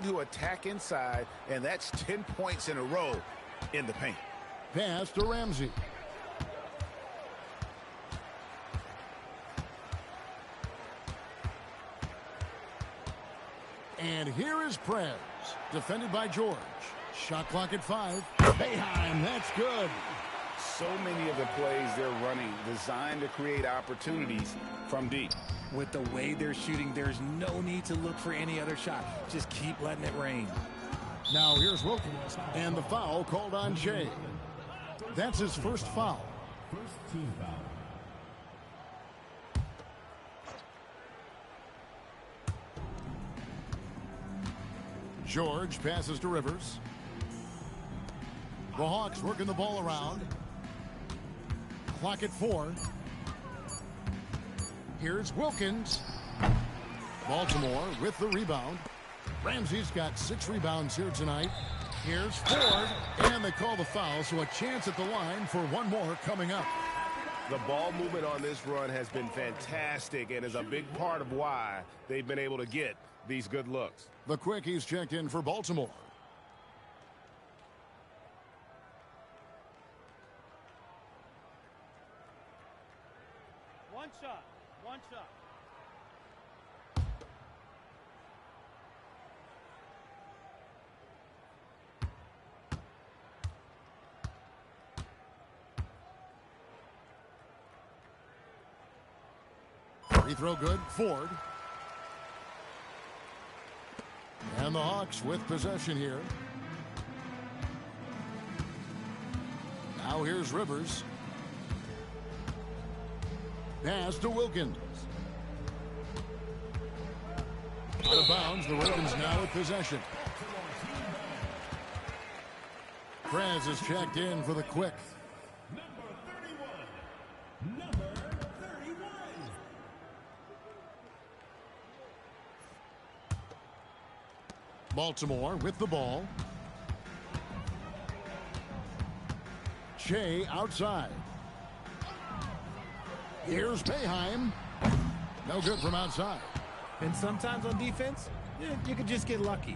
to attack inside, and that's 10 points in a row in the paint. Pass to Ramsey. And here is Prez, defended by George. Shot clock at 5. Boeheim, that's good. So many of the plays they're running designed to create opportunities from deep. With the way they're shooting, there's no need to look for any other shot. Just keep letting it rain. Now here's Wilkins, and the foul called on Shea. That's his first foul. First team foul. George passes to Rivers. The Hawks working the ball around. Clock at 4. Here's Wilkins. Baltimore with the rebound. Ramsey's got 6 rebounds here tonight. Here's Ford, and they call the foul, so a chance at the line for one more coming up. The ball movement on this run has been fantastic and is a big part of why they've been able to get these good looks. The quickies checked in for Baltimore. One shot. Free throw good. Ford. And the Hawks with possession here. Now here's Rivers. Pass to Wilkins. Out of bounds. The Ravens now with possession. Prez is checked in for the quick. Baltimore with the ball. Shea outside. Here's Boeheim. No good from outside. And sometimes on defense, you could just get lucky.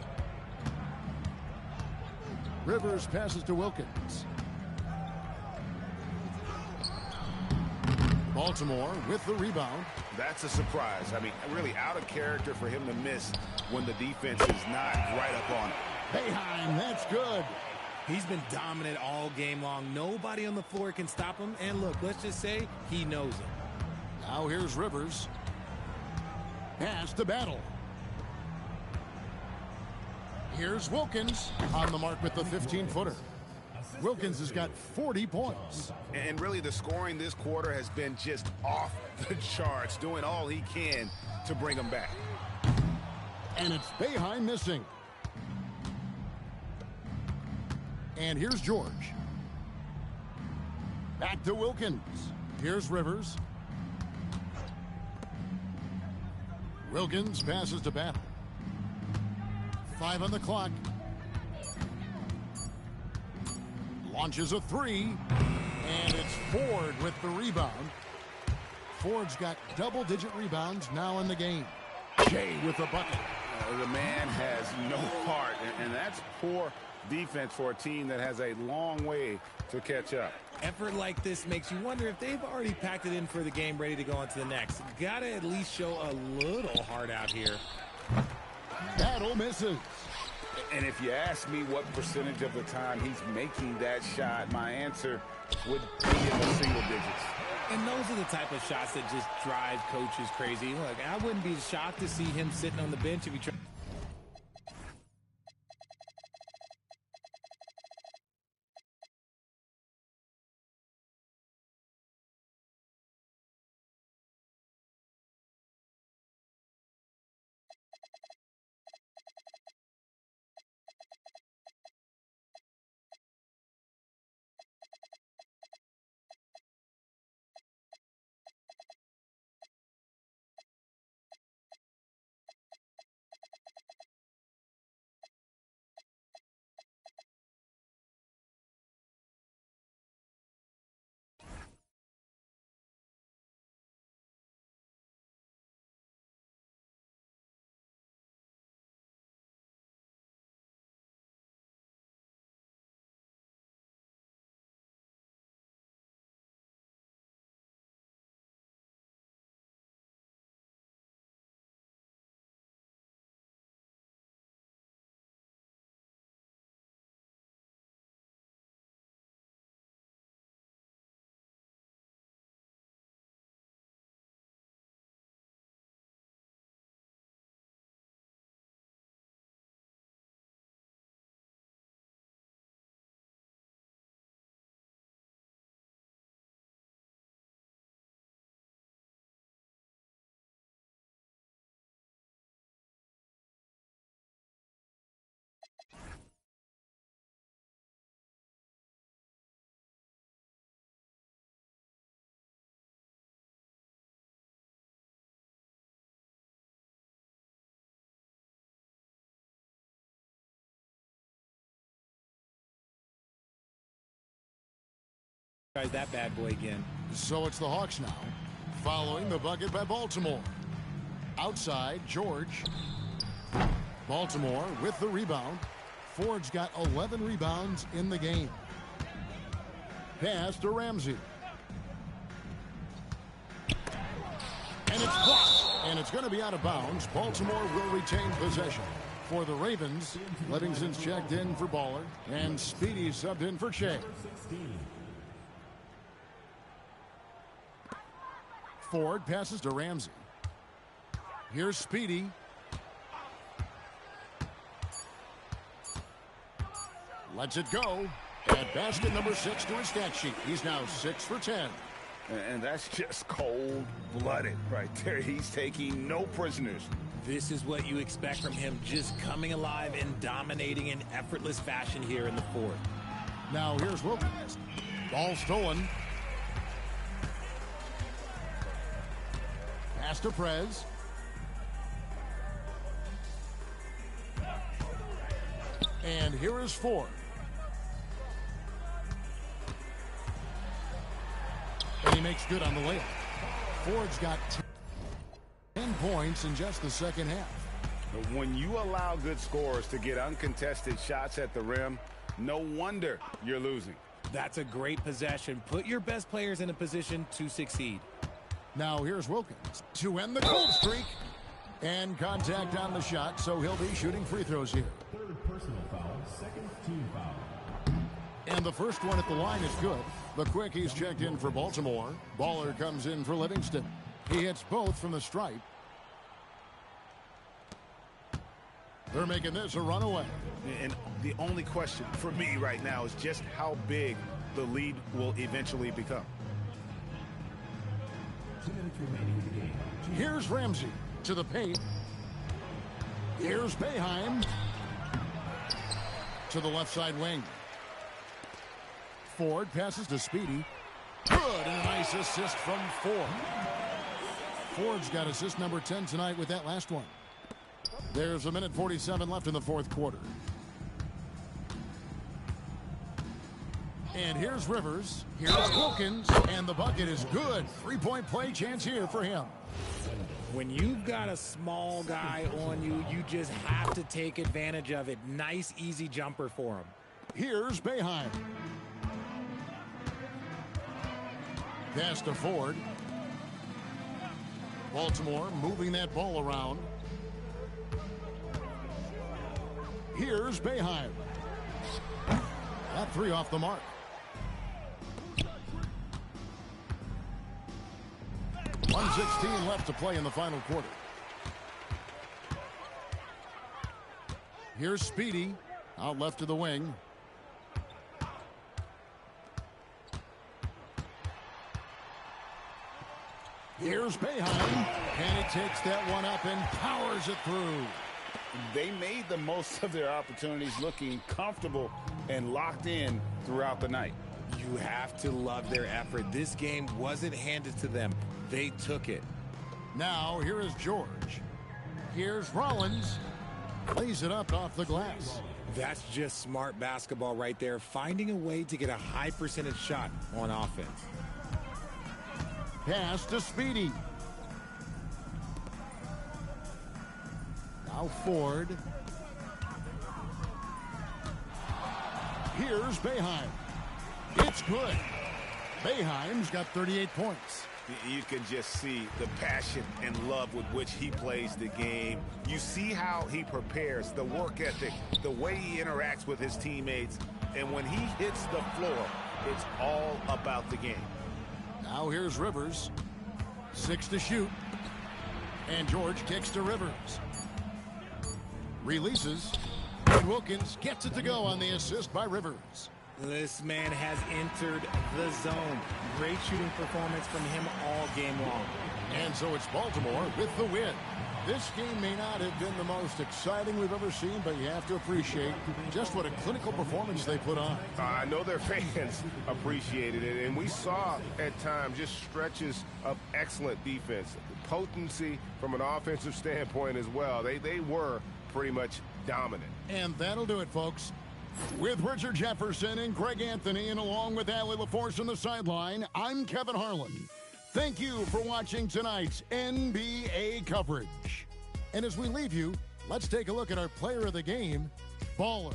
Rivers passes to Wilkins. Baltimore with the rebound. That's a surprise. I mean, really out of character for him to miss when the defense is not right up on him. Boeheim, that's good. He's been dominant all game long. Nobody on the floor can stop him. And look, let's just say he knows it. Now here's Rivers. Pass to Battle. Here's Wilkins on the mark with the 15-footer. Wilkins has got 40 points. And really the scoring this quarter has been just off the charts, doing all he can to bring them back. And it's Boeheim missing. And here's George. Back to Wilkins. Here's Rivers. Wilkins passes to Battle. 5 on the clock. Launches a 3. And it's Ford with the rebound. Ford's got double-digit rebounds now in the game. Shea with the bucket. The man has no heart, and that's poor defense for a team that has a long way to catch up. Effort like this makes you wonder if they've already packed it in for the game, ready to go on to the next. Gotta at least show a little heart out here. Battle misses. And if you ask me what percentage of the time he's making that shot, my answer would be in the single digits. And those are the type of shots that just drive coaches crazy. Look, I wouldn't be shocked to see him sitting on the bench if he tried. tries that bad boy again. So it's the Hawks now, following the bucket by Baltimore. Outside, George. Baltimore with the rebound. Ford's got 11 rebounds in the game. Pass to Ramsey. And it's blocked. And it's going to be out of bounds. Baltimore will retain possession. For the Ravens, Livingston's checked in for Baller. And Speedy subbed in for Shea. Ford passes to Ramsey. Here's Speedy. Lets it go. At basket number 6 to his stat sheet. He's now 6 for 10. And that's just cold-blooded right there. He's taking no prisoners. This is what you expect from him, just coming alive and dominating in effortless fashion here in the fourth. Now here's Wilkins. Ball stolen. Pass to Prez. And here is Ford. And he makes good on the layup. Ford's got 10 points in just the second half. When you allow good scorers to get uncontested shots at the rim, no wonder you're losing. That's a great possession. Put your best players in a position to succeed. Now here's Wilkins to end the cold streak. And contact on the shot, so he'll be shooting free throws here. Third personal foul, second team foul. And the first one at the line is good. The Quickies checked in for Baltimore. Baller comes in for Livingston. He hits both from the stripe. They're making this a runaway. And the only question for me right now is just how big the lead will eventually become. 2 minutes remaining in the game. Here's Ramsey to the paint. Here's Boeheim to the left side wing. Ford passes to Speedy. Good, and a nice assist from Ford. Ford's got assist number 10 tonight with that last one. There's 1:47 left in the fourth quarter. And here's Rivers. Here's Wilkins. And the bucket is good. 3-point play chance here for him. When you've got a small guy on you, you just have to take advantage of it. Nice, easy jumper for him. Here's Boeheim. Pass to Ford. Baltimore moving that ball around. Here's Boeheim. That three off the mark. .116 left to play in the final quarter. Here's Speedy out left to the wing. Here's Boeheim, and he takes that one up and powers it through. They made the most of their opportunities, looking comfortable and locked in throughout the night. You have to love their effort. This game wasn't handed to them. They took it. Now here is George. Here's Rollins. Lays it up off the glass. That's just smart basketball right there, finding a way to get a high percentage shot on offense. Pass to Speedy. Now Ford. Here's Boeheim. It's good. Boeheim's got 38 points. You can just see the passion and love with which he plays the game. You see how he prepares, the work ethic, the way he interacts with his teammates. And when he hits the floor, it's all about the game. Now here's Rivers. 6 to shoot. And George kicks to Rivers. Releases. And Wilkins gets it to go on the assist by Rivers. This man has entered the zone. Great shooting performance from him all game long. And so it's Baltimore with the win. This game may not have been the most exciting we've ever seen, but you have to appreciate just what a clinical performance they put on. I know their fans appreciated it, and we saw at times just stretches of excellent defense. Potency from an offensive standpoint as well. They were pretty much dominant. And that'll do it, folks. With Richard Jefferson and Greg Anthony, and along with Allie LaForce on the sideline, I'm Kevin Harlan. Thank you for watching tonight's NBA coverage. And as we leave you, let's take a look at our player of the game, Baller.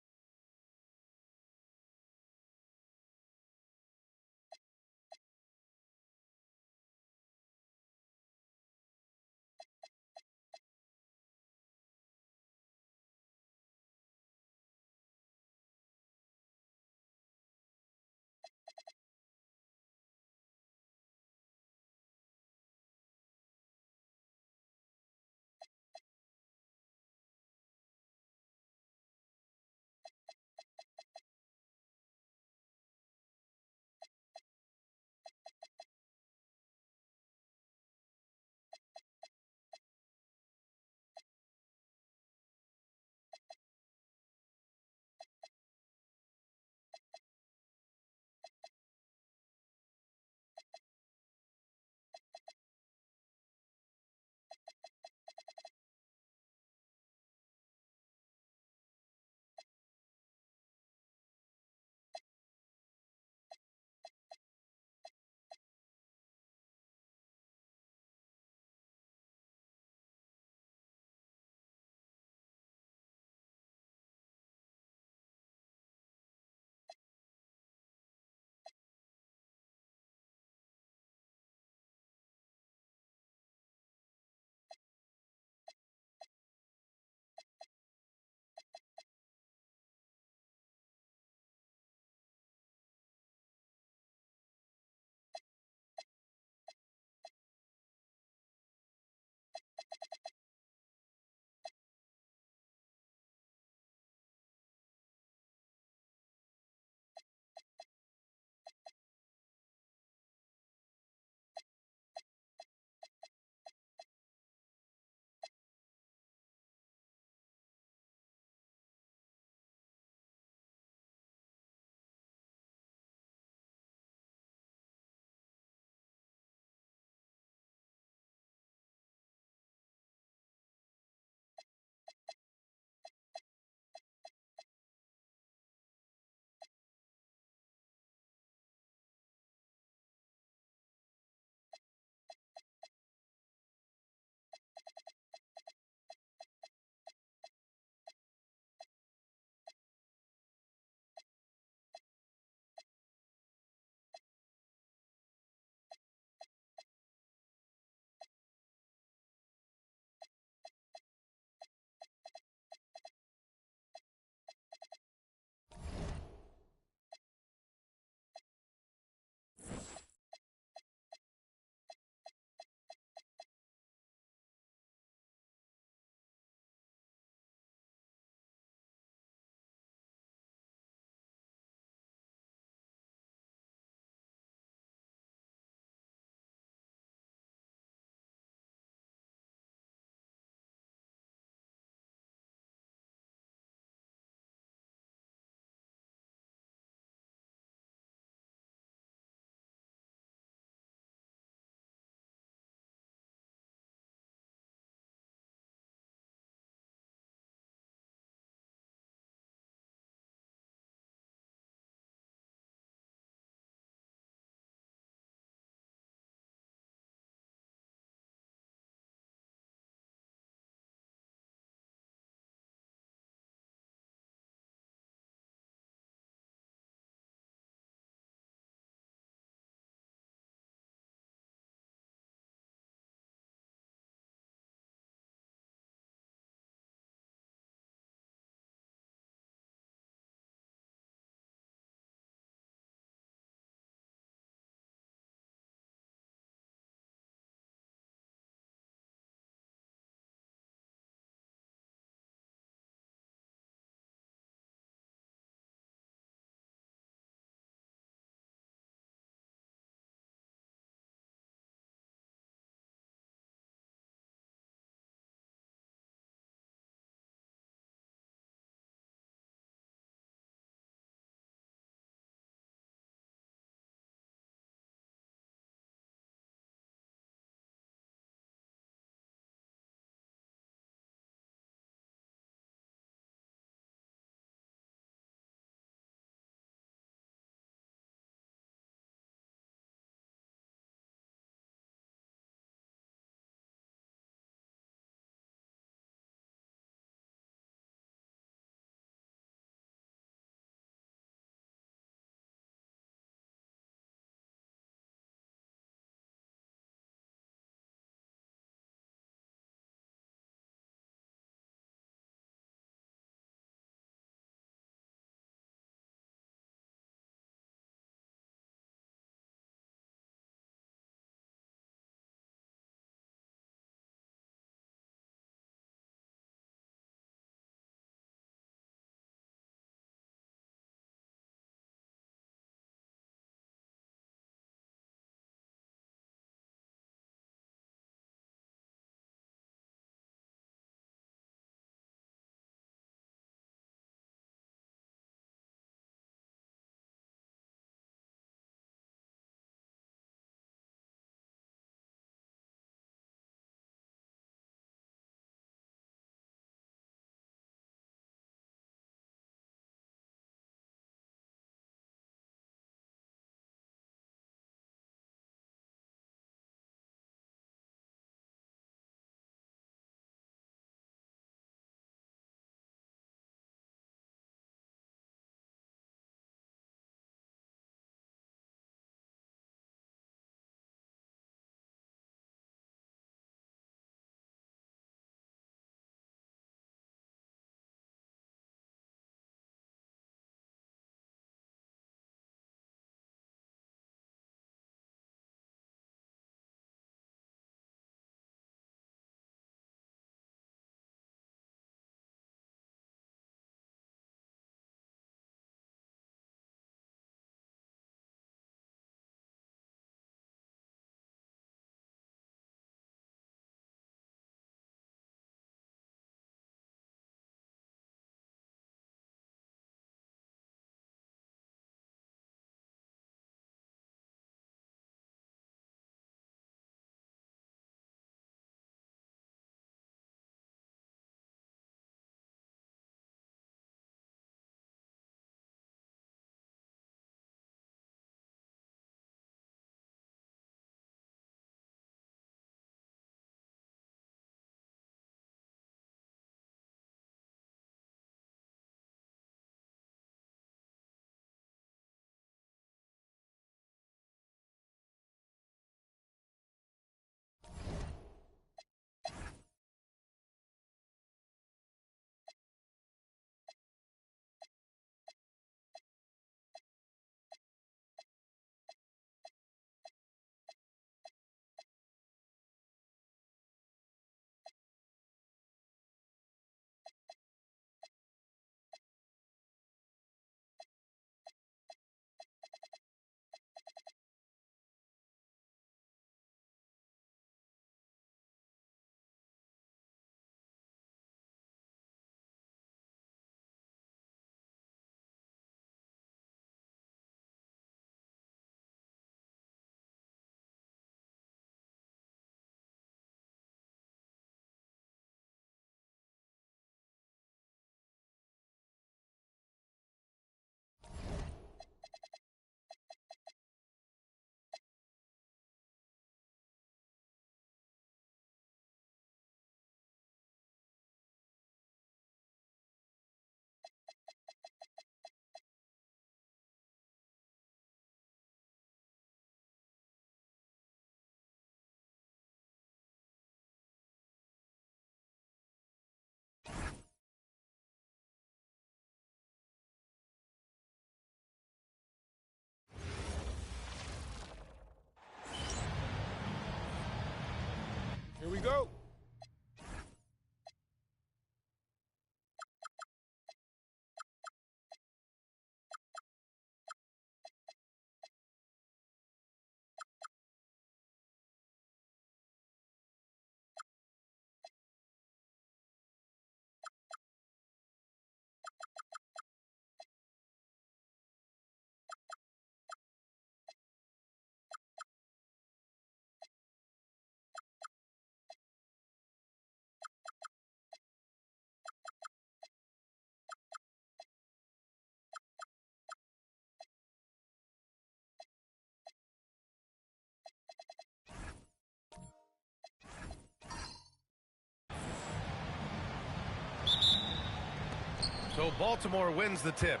So Baltimore wins the tip.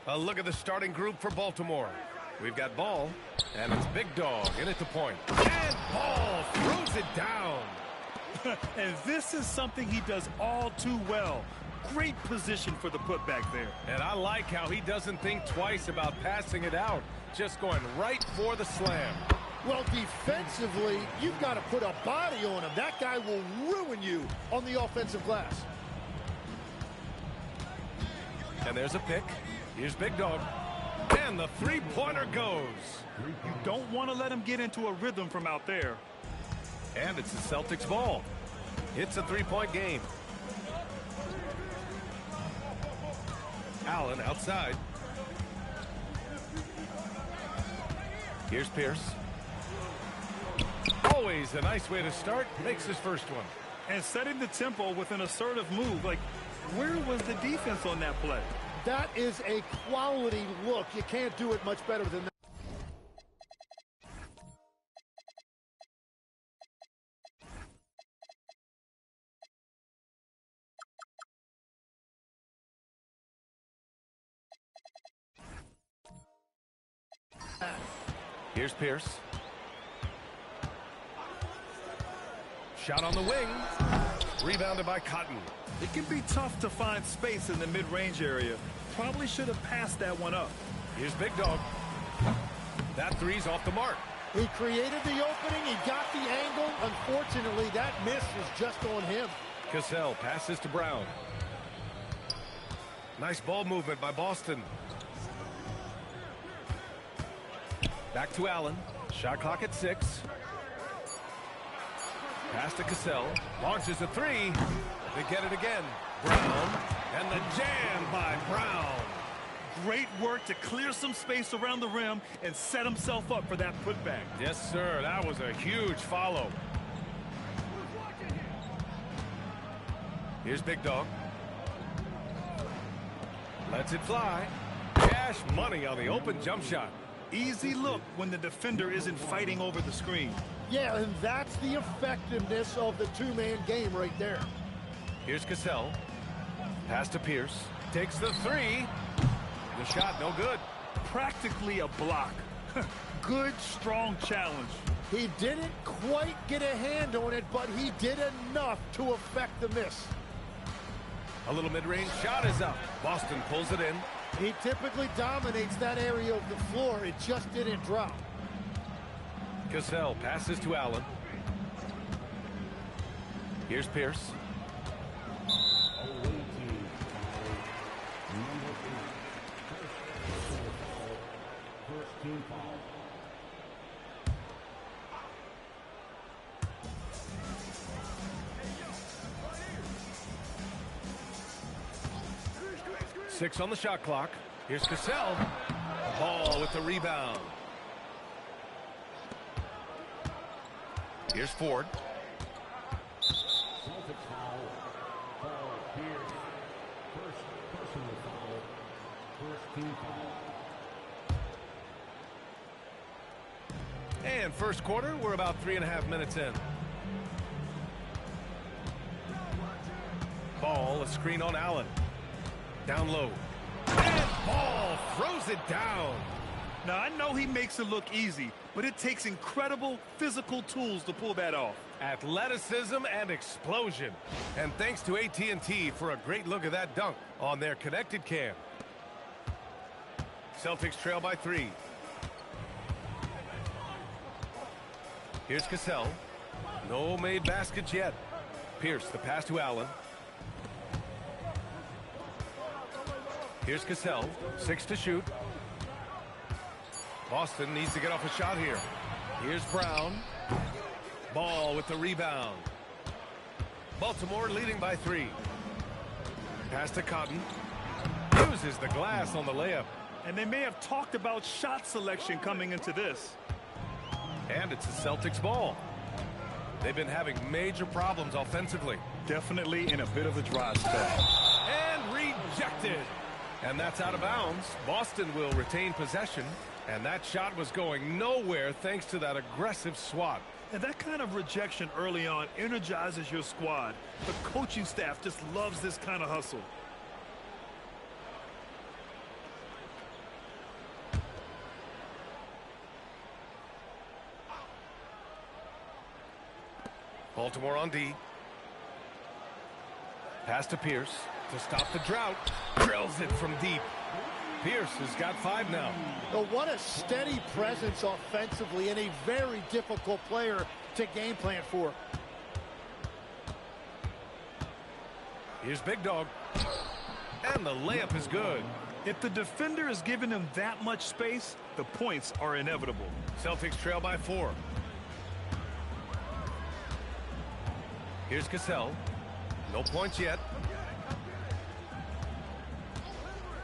A look at the starting group for Baltimore. We've got Ball, and it's Big Dog in at the point. And Ball throws it down. And this is something he does all too well. Great position for the putback there. And I like how he doesn't think twice about passing it out. Just going right for the slam. Well, defensively, you've got to put a body on him. That guy will ruin you on the offensive glass. And there's a pick. Here's Big Dog. And the three-pointer goes. You don't want to let him get into a rhythm from out there. And it's the Celtics ball. It's a three-point game. Allen outside. Here's Pierce. Always a nice way to start. Makes his first one. And setting the tempo with an assertive move. Like, where was the defense on that play? That is a quality look. You can't do it much better than that. Here's Pierce. Shot on the wing. Rebounded by Cotton. It can be tough to find space in the mid-range area. Probably should have passed that one up. Here's Big Dog. That three's off the mark. He created the opening. He got the angle. Unfortunately, that miss was just on him. Cassell passes to Brown. Nice ball movement by Boston. Back to Allen. Shot clock at 6. Pass to Cassell. Launches a three. They get it again. Brown. And the jam by Brown. Great work to clear some space around the rim and set himself up for that putback. Yes, sir. That was a huge follow. Here's Big Dog. Lets it fly. Cash money on the open jump shot. Easy look when the defender isn't fighting over the screen. Yeah, and that's the effectiveness of the two-man game right there. Here's Cassell. Pass to Pierce. Takes the three. The shot no good. Practically a block. Good, strong challenge. He didn't quite get a hand on it, but he did enough to affect the miss. A little mid-range shot is up. Boston pulls it in. He typically dominates that area of the floor. It just didn't drop. Cassell passes to Allen. Here's Pierce. Six on the shot clock. Here's Cassell. Ball with the rebound. Here's Ford. Celtics foul. Foul here. First personal foul. First team foul. And first quarter, we're about 3.5 minutes in. Ball, a screen on Allen. Down low. And Ball throws it down. Now, I know he makes it look easy, but it takes incredible physical tools to pull that off. Athleticism and explosion. And thanks to AT&T for a great look at that dunk on their connected cam. Celtics trail by 3. Here's Cassell. No made baskets yet. Pierce, the pass to Allen. Here's Cassell. 6 to shoot. Boston needs to get off a shot here. Here's Brown. Ball with the rebound. Baltimore leading by 3. Pass to Cotton. Uses the glass on the layup. And they may have talked about shot selection coming into this. And it's the Celtics ball. They've been having major problems offensively. Definitely in a bit of a dry spell. And rejected. And that's out of bounds. Boston will retain possession. And that shot was going nowhere thanks to that aggressive swat. And that kind of rejection early on energizes your squad. The coaching staff just loves this kind of hustle. Baltimore on D. Pass to Pierce to stop the drought. Drills it from deep. Pierce has got 5 now. Oh, what a steady presence offensively and a very difficult player to game plan for. Here's Big Dog. And the layup is good. If the defender is giving him that much space, the points are inevitable. Celtics trail by 4. Here's Cassell. No points yet.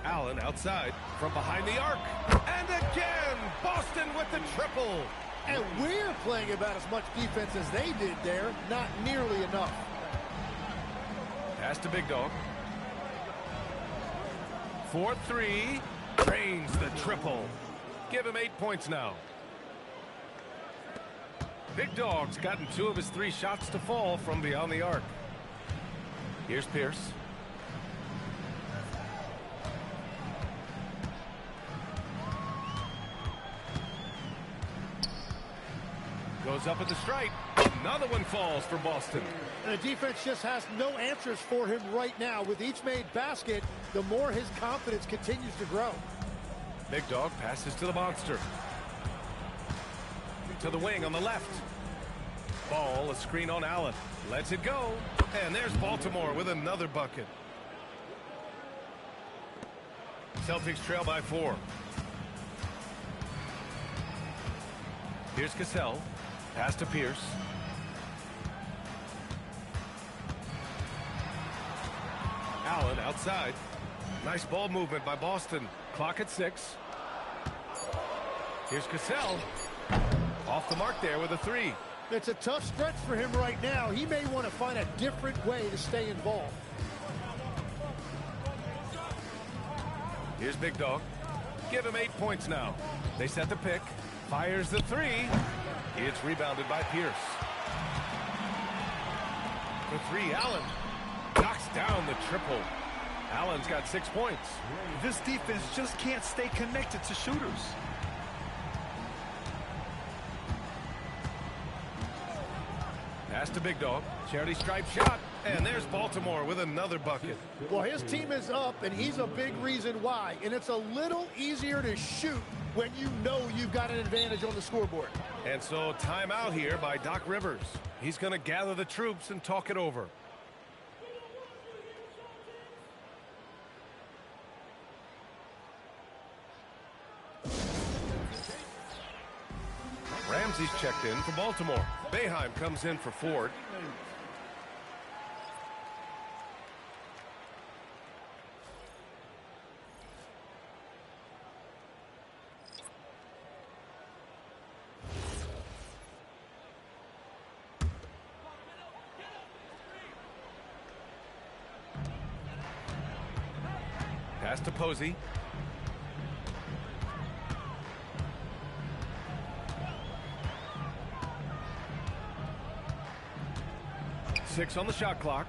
Allen outside from behind the arc. And again, Boston with the triple. And we're playing about as much defense as they did there. Not nearly enough. Pass to Big Dog. 4-3. Drains the triple. Give him 8 points now. Big Dog's gotten 2 of his 3 shots to fall from beyond the arc. Here's Pierce. Goes up at the stripe. Another one falls for Boston. And the defense just has no answers for him right now. With each made basket, the more his confidence continues to grow. Big Dog passes to the monster. To the wing on the left. Ball, a screen on Allen. Lets it go. And there's Baltimore with another bucket. Celtics trail by 4. Here's Cassell. Pass to Pierce. Allen outside. Nice ball movement by Boston. Clock at 6. Here's Cassell. Off the mark there with a 3. It's a tough stretch for him right now. He may want to find a different way to stay involved. Here's Big Dog. Give him 8 points now. They set the pick. Fires the 3. It's rebounded by Pierce. For 3, Allen. Knocks down the triple. Allen's got 6 points. This defense just can't stay connected to shooters. Pass to Big Dog. Charity stripe shot. And there's Baltimore with another bucket. Well, his team is up, and he's a big reason why. And it's a little easier to shoot when you know you've got an advantage on the scoreboard. And so timeout here by Doc Rivers. He's going to gather the troops and talk it over. Ramsey's checked in for Baltimore. Boeheim comes in for Ford. Pass to Posey. Six on the shot clock.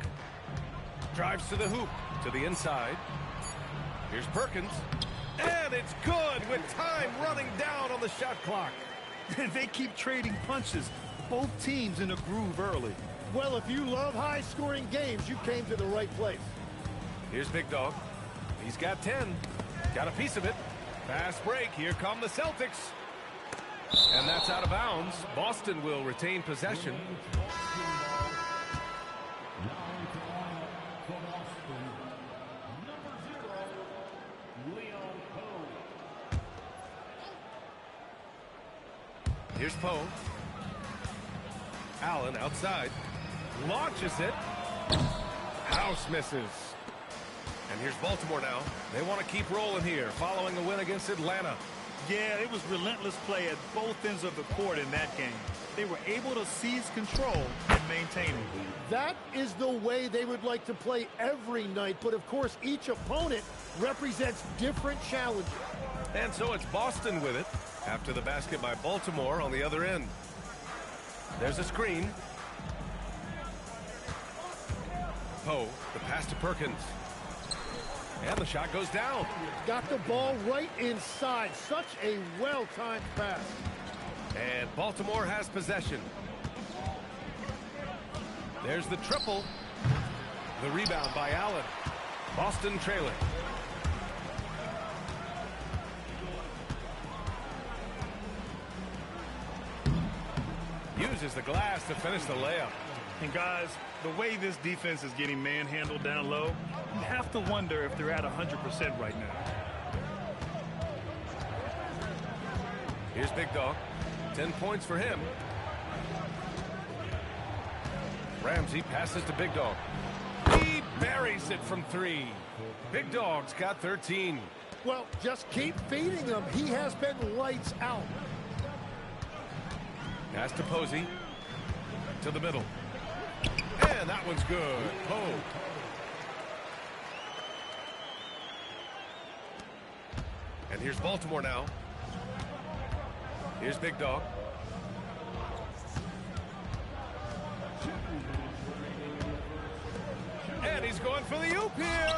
Drives to the hoop, to the inside. Here's Perkins. And it's good with time running down on the shot clock. And they keep trading punches. Both teams in a groove early. Well, if you love high-scoring games, you came to the right place. Here's Big Dog. He's got 10. Got a piece of it. Fast break. Here come the Celtics. And that's out of bounds. Boston will retain possession. Here's Poe. Allen outside. Launches it. House misses. And here's Baltimore now. They want to keep rolling here following the win against Atlanta. Yeah, it was relentless play at both ends of the court in that game. They were able to seize control and maintain it. That is the way they would like to play every night, but of course each opponent represents different challenges. And so it's Boston with it after the basket by Baltimore on the other end. There's a screen. Poe, the pass to Perkins. And the shot goes down. Got the ball right inside. Such a well-timed pass. And Baltimore has possession. There's the triple. The rebound by Allen. Boston trailing. Uses the glass to finish the layup. And guys, the way this defense is getting manhandled down low, you have to wonder if they're at 100% right now. Here's Big Dog. 10 points for him. Ramsey passes to Big Dog. He buries it from 3. Big Dog's got 13. Well, just keep feeding him. He has been lights out. Pass to Posey. To the middle. And that one's good. Poe. And here's Baltimore now. Here's Big Dog. And he's going for the oop here.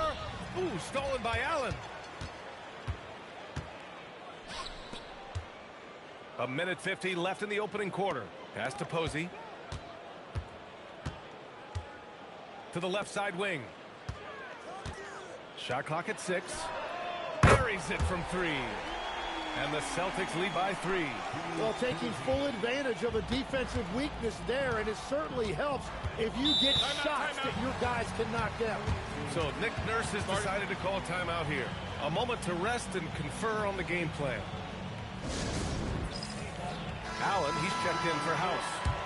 Ooh, stolen by Allen. A minute 50 left in the opening quarter. Pass to Posey. To the left side wing. Shot clock at 6. Buries it from 3. And the Celtics lead by 3. Well, taking full advantage of a defensive weakness there, and it certainly helps if you get shots that your guys can knock down. So Nick Nurse has decided to call timeout here. A moment to rest and confer on the game plan. Allen, he's checked in for House.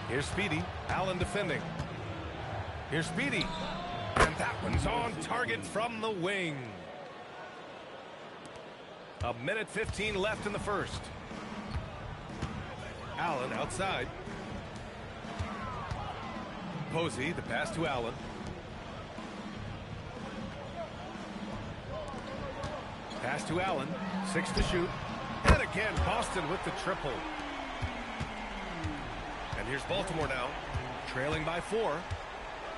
Here's Speedy. Allen defending. Here's Speedy. And that one's on target from the wing. A minute 15 left in the first. Allen outside. Posey, the pass to Allen. Pass to Allen. 6 to shoot. And again, Boston with the triple. And here's Baltimore now, trailing by 4.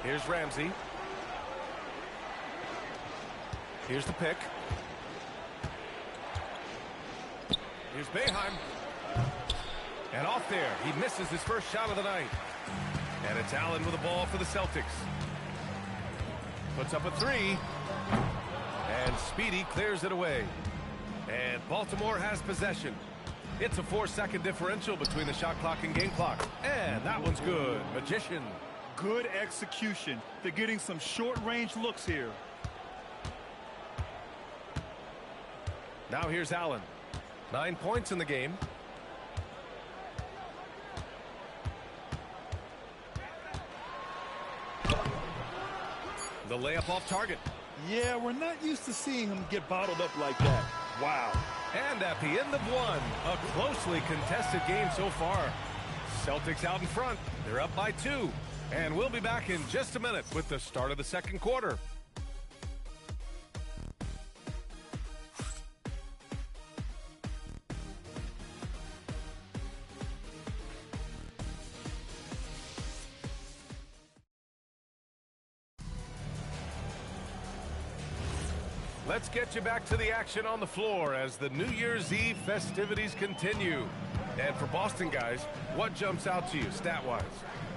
Here's Ramsey. Here's the pick. Here's Boeheim. And off there, he misses his first shot of the night. And it's Allen with the ball for the Celtics. Puts up a 3. And Speedy clears it away. And Baltimore has possession. It's a 4-second differential between the shot clock and game clock. And that one's good. Magician. Good execution. They're getting some short-range looks here. Now here's Allen. 9 points in the game. The layup off target. Yeah, we're not used to seeing him get bottled up like that. Wow. And at the end of 1, a closely contested game so far. Celtics out in front. They're up by 2. And we'll be back in just a minute with the start of the second quarter. Let's get you back to the action on the floor as the New Year's Eve festivities continue. And for Boston guys, what jumps out to you stat-wise?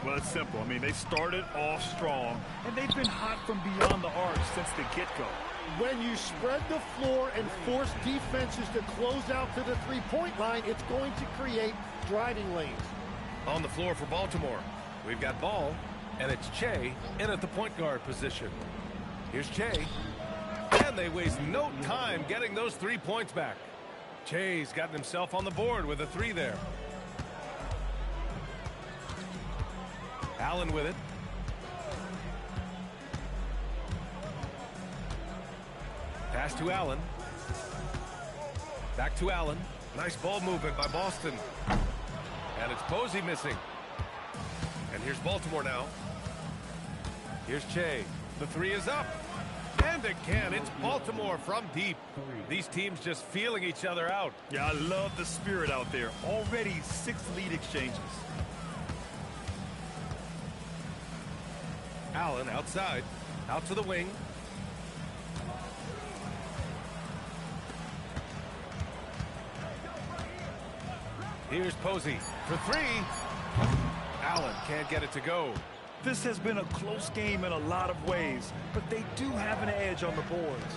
Well, it's simple. I mean, they started off strong, and they've been hot from beyond the arc since the get-go. When you spread the floor and force defenses to close out to the three-point line, it's going to create driving lanes. On the floor for Baltimore, we've got Ball, and it's Che in at the point guard position. Here's Che. And they waste no time getting those 3 points back. Che's gotten himself on the board with a 3 there. Allen with it. Pass to Allen. Back to Allen. Nice ball movement by Boston. And it's Posey missing. And here's Baltimore now. Here's Che. The three is up. And again, it's Baltimore from deep. These teams just feeling each other out. Yeah, I love the spirit out there. Already 6 lead exchanges. Allen outside. Out to the wing. Here's Posey for 3. Allen can't get it to go. This has been a close game in a lot of ways, but they do have an edge on the boards.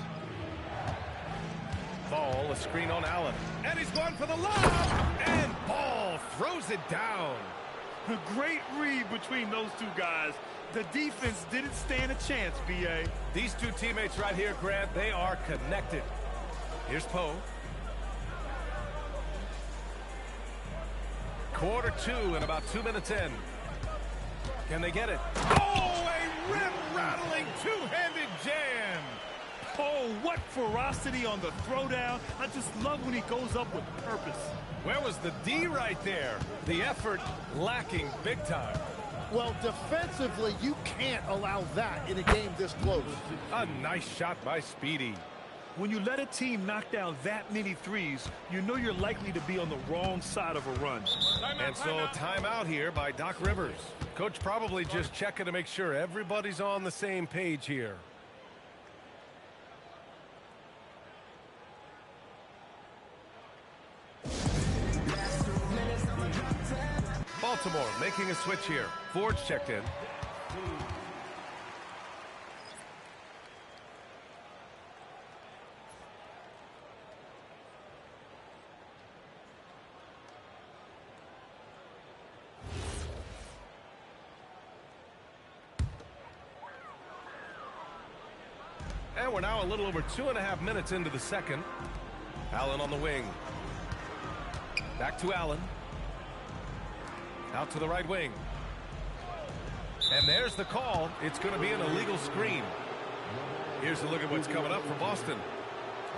Ball, a screen on Allen. And he's going for the lob. And Ball throws it down. A great read between those two guys. The defense didn't stand a chance, B.A. These two teammates right here, Grant, they are connected. Here's Poe. Quarter 2 and about 2 minutes in. Can they get it? Oh, a rim-rattling two-handed jam. Oh, what ferocity on the throwdown. I just love when he goes up with purpose. Where was the D right there? The effort lacking big time. Well, defensively, you can't allow that in a game this close. A nice shot by Speedy. When you let a team knock down that many threes, you know you're likely to be on the wrong side of a run. And so timeout here by Doc Rivers. Coach probably just checking to make sure everybody's on the same page here. Baltimore making a switch here. Ford's checked in. And we're now a little over 2.5 minutes into the second. Allen on the wing. Back to Allen. Out to the right wing. And there's the call. It's going to be an illegal screen. Here's a look at what's coming up for Boston.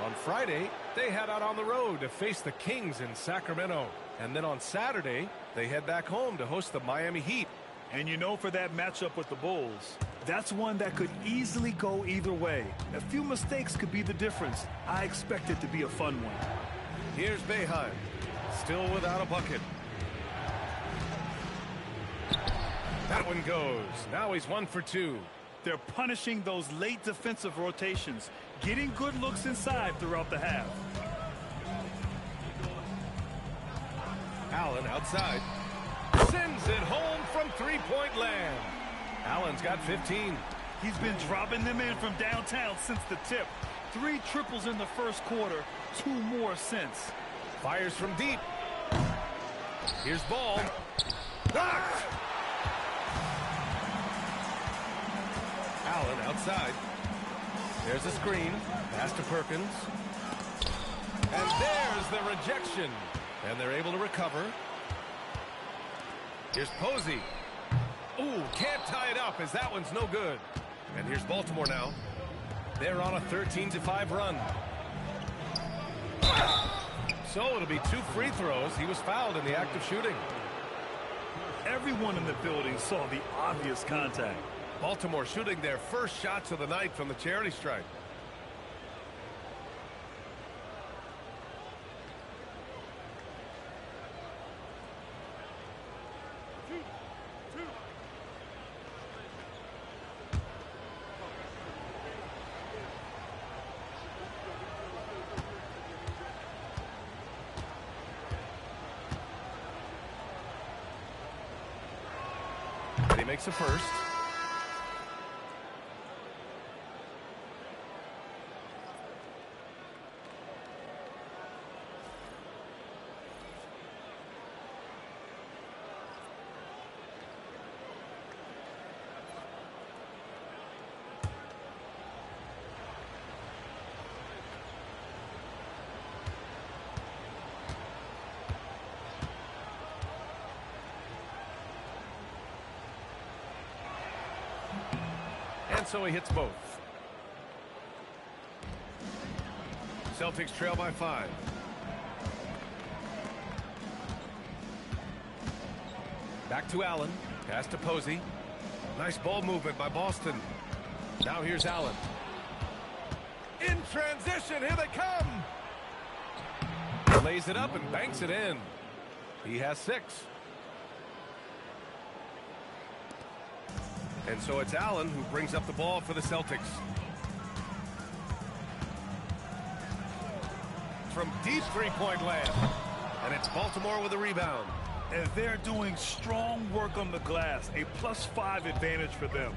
On Friday, they head out on the road to face the Kings in Sacramento. And then on Saturday, they head back home to host the Miami Heat. And you know, for that matchup with the Bulls, that's one that could easily go either way. A few mistakes could be the difference. I expect it to be a fun one. Here's Boeheim, still without a bucket. That one goes. Now he's 1 for 2. They're punishing those late defensive rotations, getting good looks inside throughout the half. Allen outside. Sends it home from three-point land. Allen's got 15. He's been dropping them in from downtown since the tip. 3 triples in the first quarter, 2 more since. Fires from deep. Here's Ball. Blocked. Allen outside. There's a screen. Pass to Perkins. And there's the rejection. And they're able to recover. Here's Posey. Ooh, can't tie it up as that one's no good. And here's Baltimore now. They're on a 13-5 run. So it'll be 2 free throws. He was fouled in the act of shooting. Everyone in the building saw the obvious contact. Baltimore shooting their first shots of the night from the charity stripe. And he makes a first. And so he hits both. Celtics trail by 5. Back to Allen. Pass to Posey. Nice ball movement by Boston. Now here's Allen. In transition, here they come. Lays it up and banks it in. He has 6. And so it's Allen who brings up the ball for the Celtics. From deep three-point land. And it's Baltimore with a rebound. And they're doing strong work on the glass. A +5 advantage for them.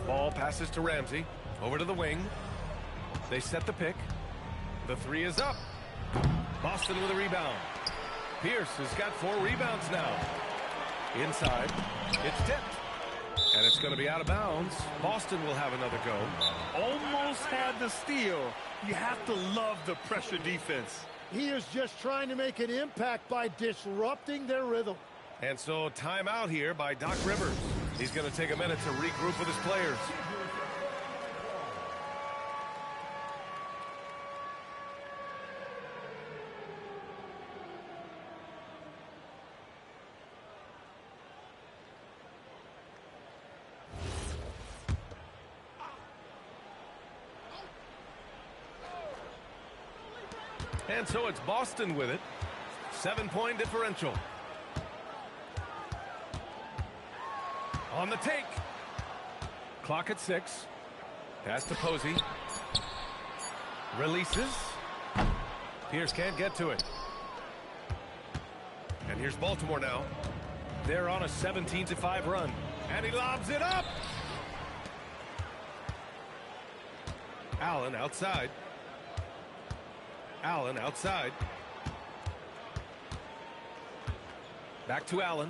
Ball passes to Ramsey. Over to the wing. They set the pick. The 3 is up. Boston with a rebound. Pierce has got 4 rebounds now. Inside. It's tipped. And it's going to be out of bounds. Boston will have another go. Almost had the steal. You have to love the pressure defense. He is just trying to make an impact by disrupting their rhythm. And so timeout here by Doc Rivers. He's going to take a minute to regroup with his players. And so it's Boston with it. 7-point differential. On the take. Clock at 6. Pass to Posey. Releases. Pierce can't get to it. And here's Baltimore now. They're on a 17-5 run. And he lobs it up. Allen outside. Allen outside. Back to Allen.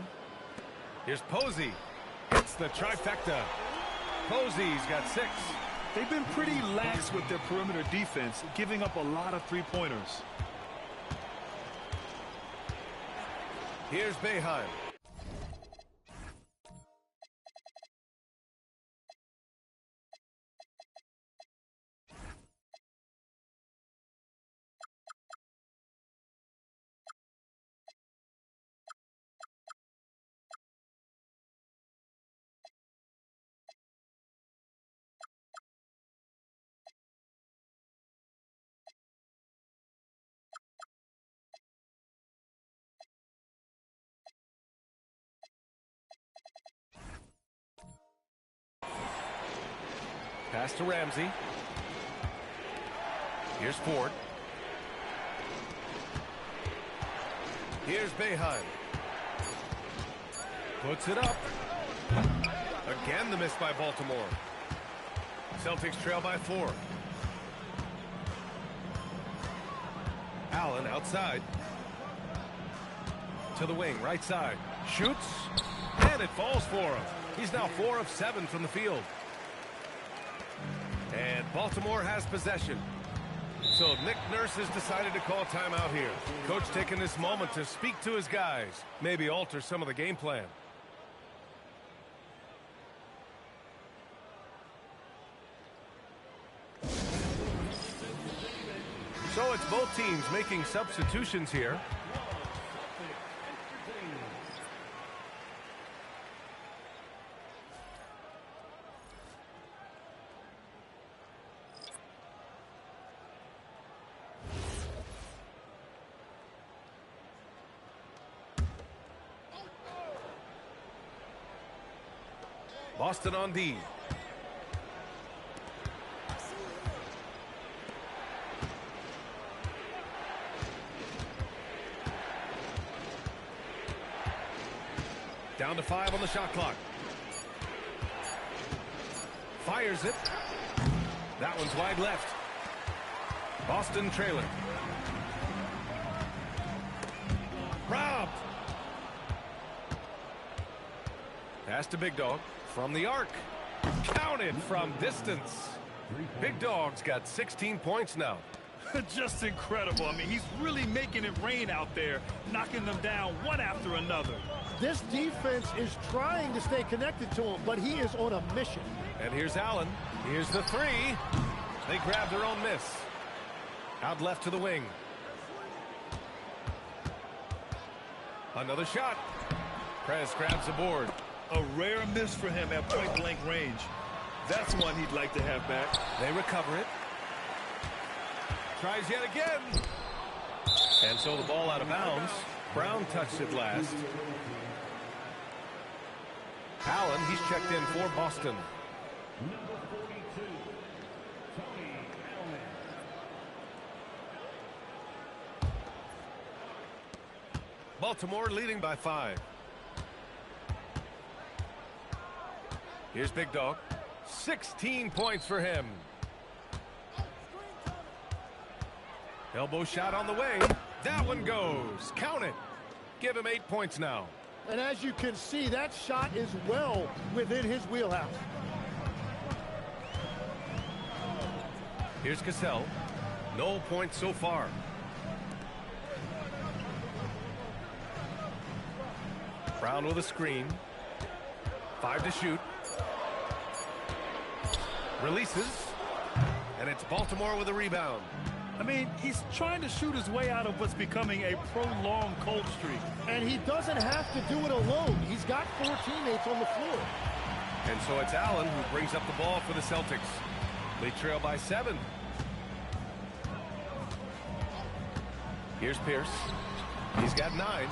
Here's Posey. Hits the trifecta. Posey's got 6. They've been pretty lax with their perimeter defense, giving up a lot of three-pointers. Here's Boeheim. Pass to Ramsey. Here's Ford. Here's Boeheim. Puts it up. Again the miss by Baltimore. Celtics trail by 4. Allen outside. To the wing, right side. Shoots. And it falls for him. He's now 4 of 7 from the field. And Baltimore has possession. So Nick Nurse has decided to call timeout here. Coach taking this moment to speak to his guys. Maybe alter some of the game plan. So it's both teams making substitutions here. Boston on D. Down to 5 on the shot clock. Fires it. That one's wide left. Boston trailing. Robbed. Pass to Big Dog. From the arc. Counted from distance. Big Dog's got 16 points now. Just incredible. I mean, he's really making it rain out there, knocking them down one after another. This defense is trying to stay connected to him, but he is on a mission. And here's Allen. Here's the 3. They grab their own miss. Out left to the wing. Another shot. Prez grabs the board. A rare miss for him at point-blank range. That's one he'd like to have back. They recover it. Tries yet again. And so the ball out of bounds. Brown touched it last. Allen, he's checked in for Boston. Number 42, Tony Allen. Baltimore leading by 5. Here's Big Dog. 16 points for him. Elbow shot on the way. That one goes. Count it. Give him 8 points now. And as you can see, that shot is well within his wheelhouse. Here's Cassell. No points so far. Brown with a screen. 5 to shoot. Releases. And it's Baltimore with a rebound. I mean, he's trying to shoot his way out of what's becoming a prolonged cold streak. And he doesn't have to do it alone. He's got 4 teammates on the floor. And so it's Allen who brings up the ball for the Celtics. They trail by 7. Here's Pierce. He's got 9.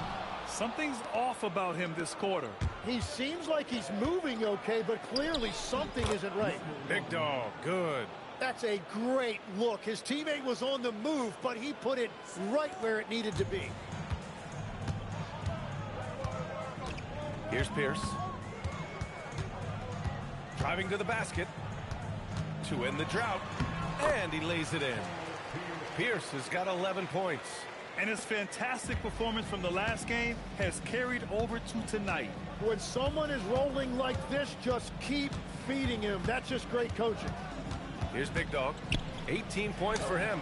Something's off about him this quarter. He seems like he's moving okay, but clearly something isn't right. Big Dog, good. That's a great look. His teammate was on the move, but he put it right where it needed to be. Here's Pierce. Driving to the basket to end the drought, and he lays it in. Pierce has got 11 points. And his fantastic performance from the last game has carried over to tonight. When someone is rolling like this, just keep feeding him. That's just great coaching. Here's Big Dog. 18 points for him.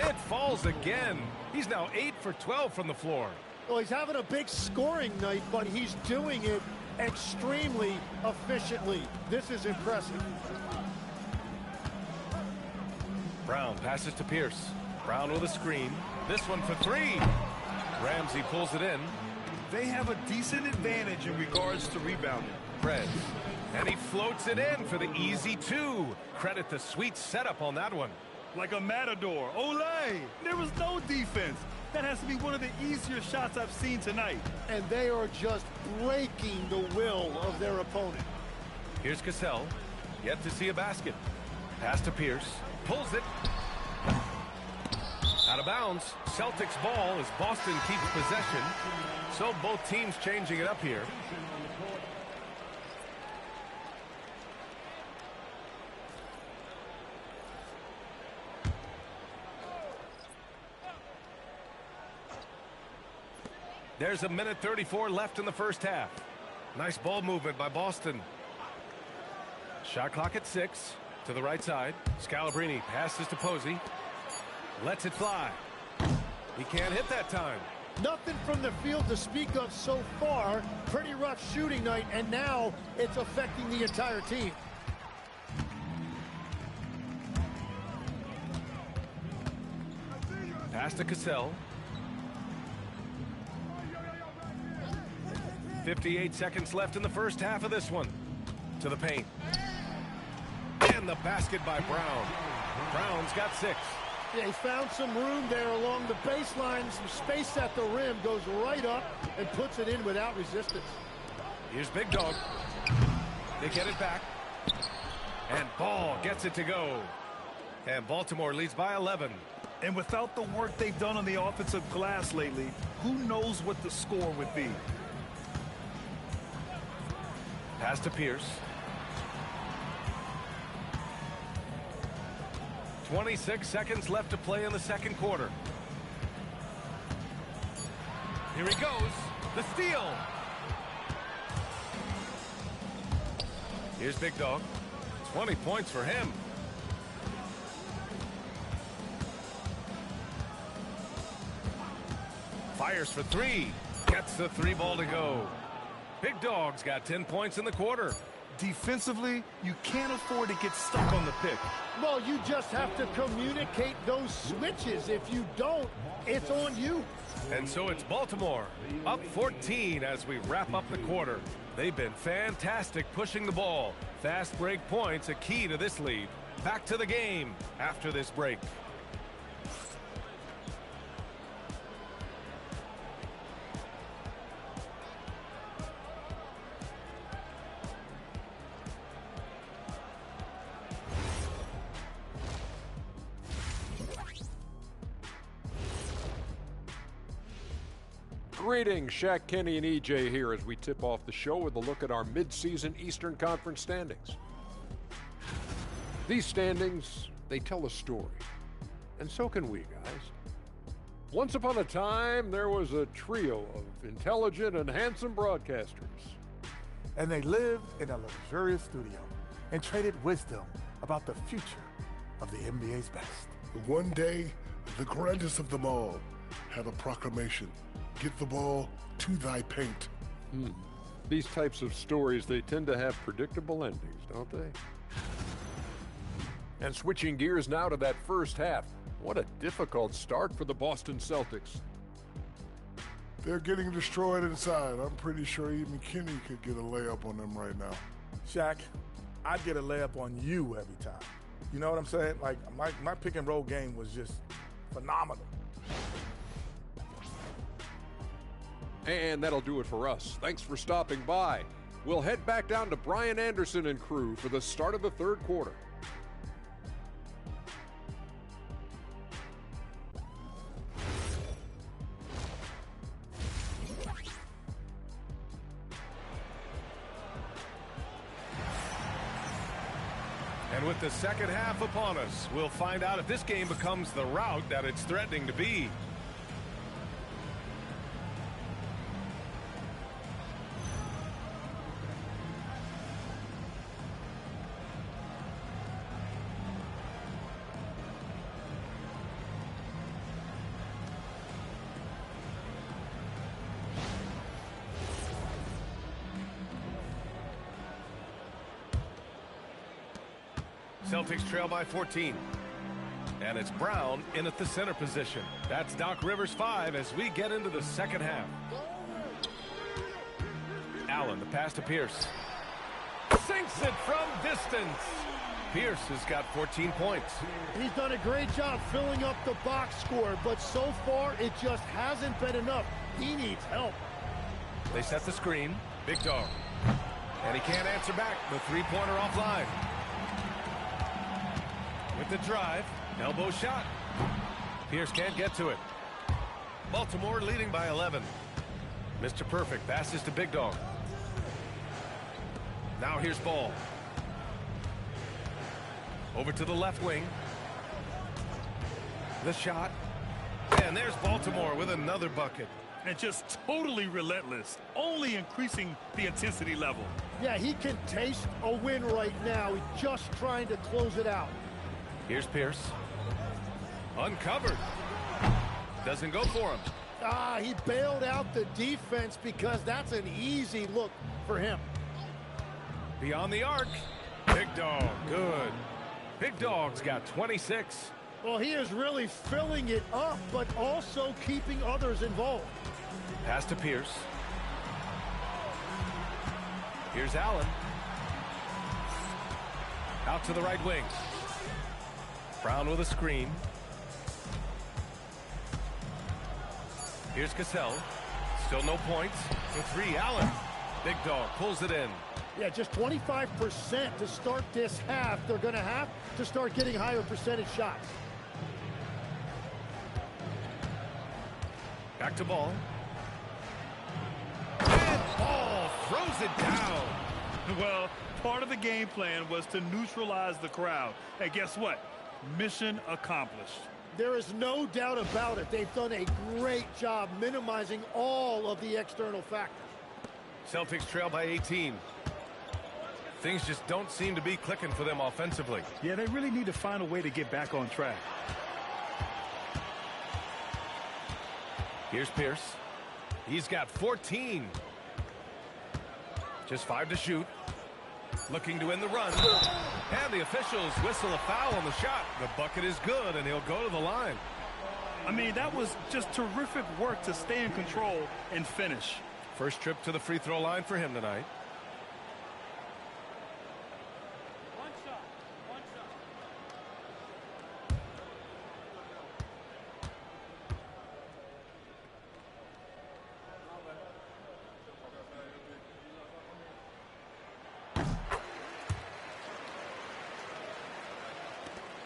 It falls again. He's now 8 for 12 from the floor. Well, he's having a big scoring night, but he's doing it extremely efficiently. This is impressive. Brown passes to Pierce. Brown with a screen. This one for 3. Ramsey pulls it in. They have a decent advantage in regards to rebounding. Prez. And he floats it in for the easy 2. Credit the sweet setup on that one. Like a matador. Olay! There was no defense. That has to be one of the easier shots I've seen tonight. And they are just breaking the will of their opponent. Here's Cassell. Yet to see a basket. Pass to Pierce. Pulls it. Out of bounds. Celtics ball as Boston keeps possession. So both teams changing it up here. There's a minute 34 left in the first half. Nice ball movement by Boston. Shot clock at 6. To the right side. Scalabrine passes to Posey. Lets it fly. He can't hit that time. Nothing from the field to speak of so far. Pretty rough shooting night, and now it's affecting the entire team. Pass to Cassell. 58 seconds left in the first half of this one. To the paint. And the basket by Brown. Brown's got 6. Yeah, he found some room there along the baseline, some space at the rim, goes right up and puts it in without resistance. Here's Big Dog. They get it back. And Ball gets it to go. And Baltimore leads by 11. And without the work they've done on the offensive glass lately, who knows what the score would be. Pass to Pierce. 26 seconds left to play in the second quarter. Here he goes. The steal. Here's Big Dog. 20 points for him. Fires for 3. Gets the 3 ball to go. Big Dog's got 10 points in the quarter. Defensively, you can't afford to get stuck on the pick. Well, you just have to communicate those switches. If you don't, it's on you. And so it's Baltimore, up 14 as we wrap up the quarter. They've been fantastic pushing the ball. Fast break points a key to this lead. Back to the game after this break. Greetings, Shaq, Kenny, and EJ here as we tip off the show with a look at our mid-season Eastern Conference standings. These standings, they tell a story. And so can we, guys. Once upon a time, there was a trio of intelligent and handsome broadcasters. And they lived in a luxurious studio and traded wisdom about the future of the NBA's best. One day, the grandest of them all had a proclamation. Get the ball to thy paint. These types of stories, they tend to have predictable endings, don't they? And switching gears now to that first half. What a difficult start for the Boston Celtics. They're getting destroyed inside. I'm pretty sure even Kenny could get a layup on them right now. Shaq, I'd get a layup on you every time. You know what I'm saying? Like, my pick and roll game was just phenomenal. And that'll do it for us. Thanks for stopping by. We'll head back down to Brian Anderson and crew for the start of the third quarter. And with the second half upon us, we'll find out if this game becomes the rout that it's threatening to be. Celtics trail by 14. And it's Brown in at the center position. That's Doc Rivers 5 as we get into the second half. Allen, the pass to Pierce. Sinks it from distance. Pierce has got 14 points. He's done a great job filling up the box score, but so far it just hasn't been enough. He needs help. They set the screen. Big dog. And he can't answer back. The three-pointer offline. With the drive, elbow shot. Pierce can't get to it. Baltimore leading by 11. Mr. Perfect passes to Big Dog. Now here's Ball. Over to the left wing. The shot. And there's Baltimore with another bucket. And just totally relentless, only increasing the intensity level. Yeah, he can taste a win right now. He's just trying to close it out. Here's Pierce. Uncovered. Doesn't go for him. He bailed out the defense because that's an easy look for him. Beyond the arc. Big Dog. Good. Big Dog's got 26. Well, he is really filling it up, but also keeping others involved. Pass to Pierce. Here's Allen. Out to the right wing. Brown with a screen. Here's Cassell. Still no points. For three, Allen. Big Dog pulls it in. Yeah, just 25% to start this half. They're going to have to start getting higher percentage shots. Back to Ball. And Ball throws it down. Well, part of the game plan was to neutralize the crowd. And guess what? Mission accomplished. There is no doubt about it. They've done a great job minimizing all of the external factors. Celtics trail by 18. Things just don't seem to be clicking for them offensively. Yeah, they really need to find a way to get back on track. Here's Pierce. He's got 14. Just 5 to shoot. Looking to win the run. And the officials whistle a foul on the shot. The bucket is good, and he'll go to the line. I mean, that was just terrific work to stay in control and finish. First trip to the free throw line for him tonight.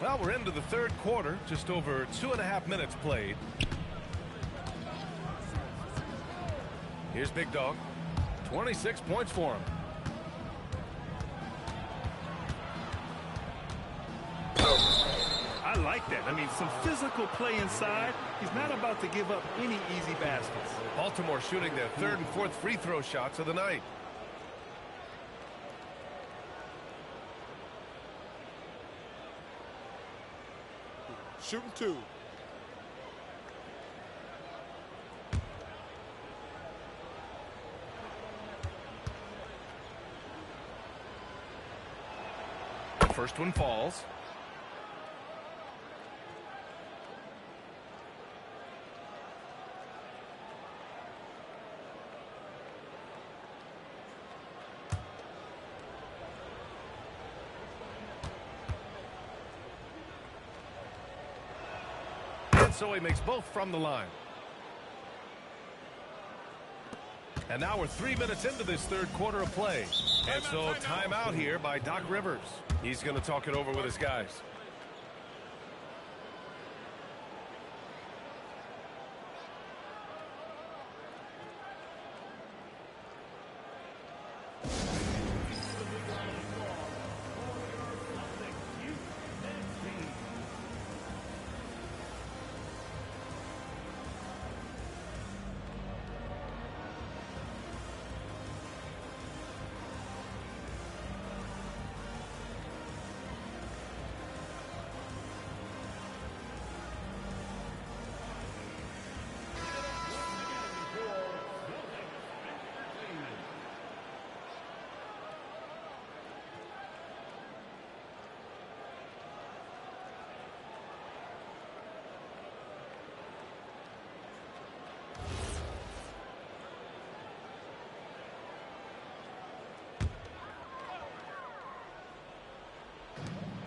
Well, we're into the third quarter, just over 2.5 minutes played. Here's Big Dog. 26 points for him. I like that. I mean, some physical play inside. He's not about to give up any easy baskets. Baltimore shooting their third and fourth free throw shots of the night. Shooting 2. First one falls. So he makes both from the line. And now we're 3 minutes into this third quarter of play. And so timeout here by Doc Rivers. He's going to talk it over with his guys.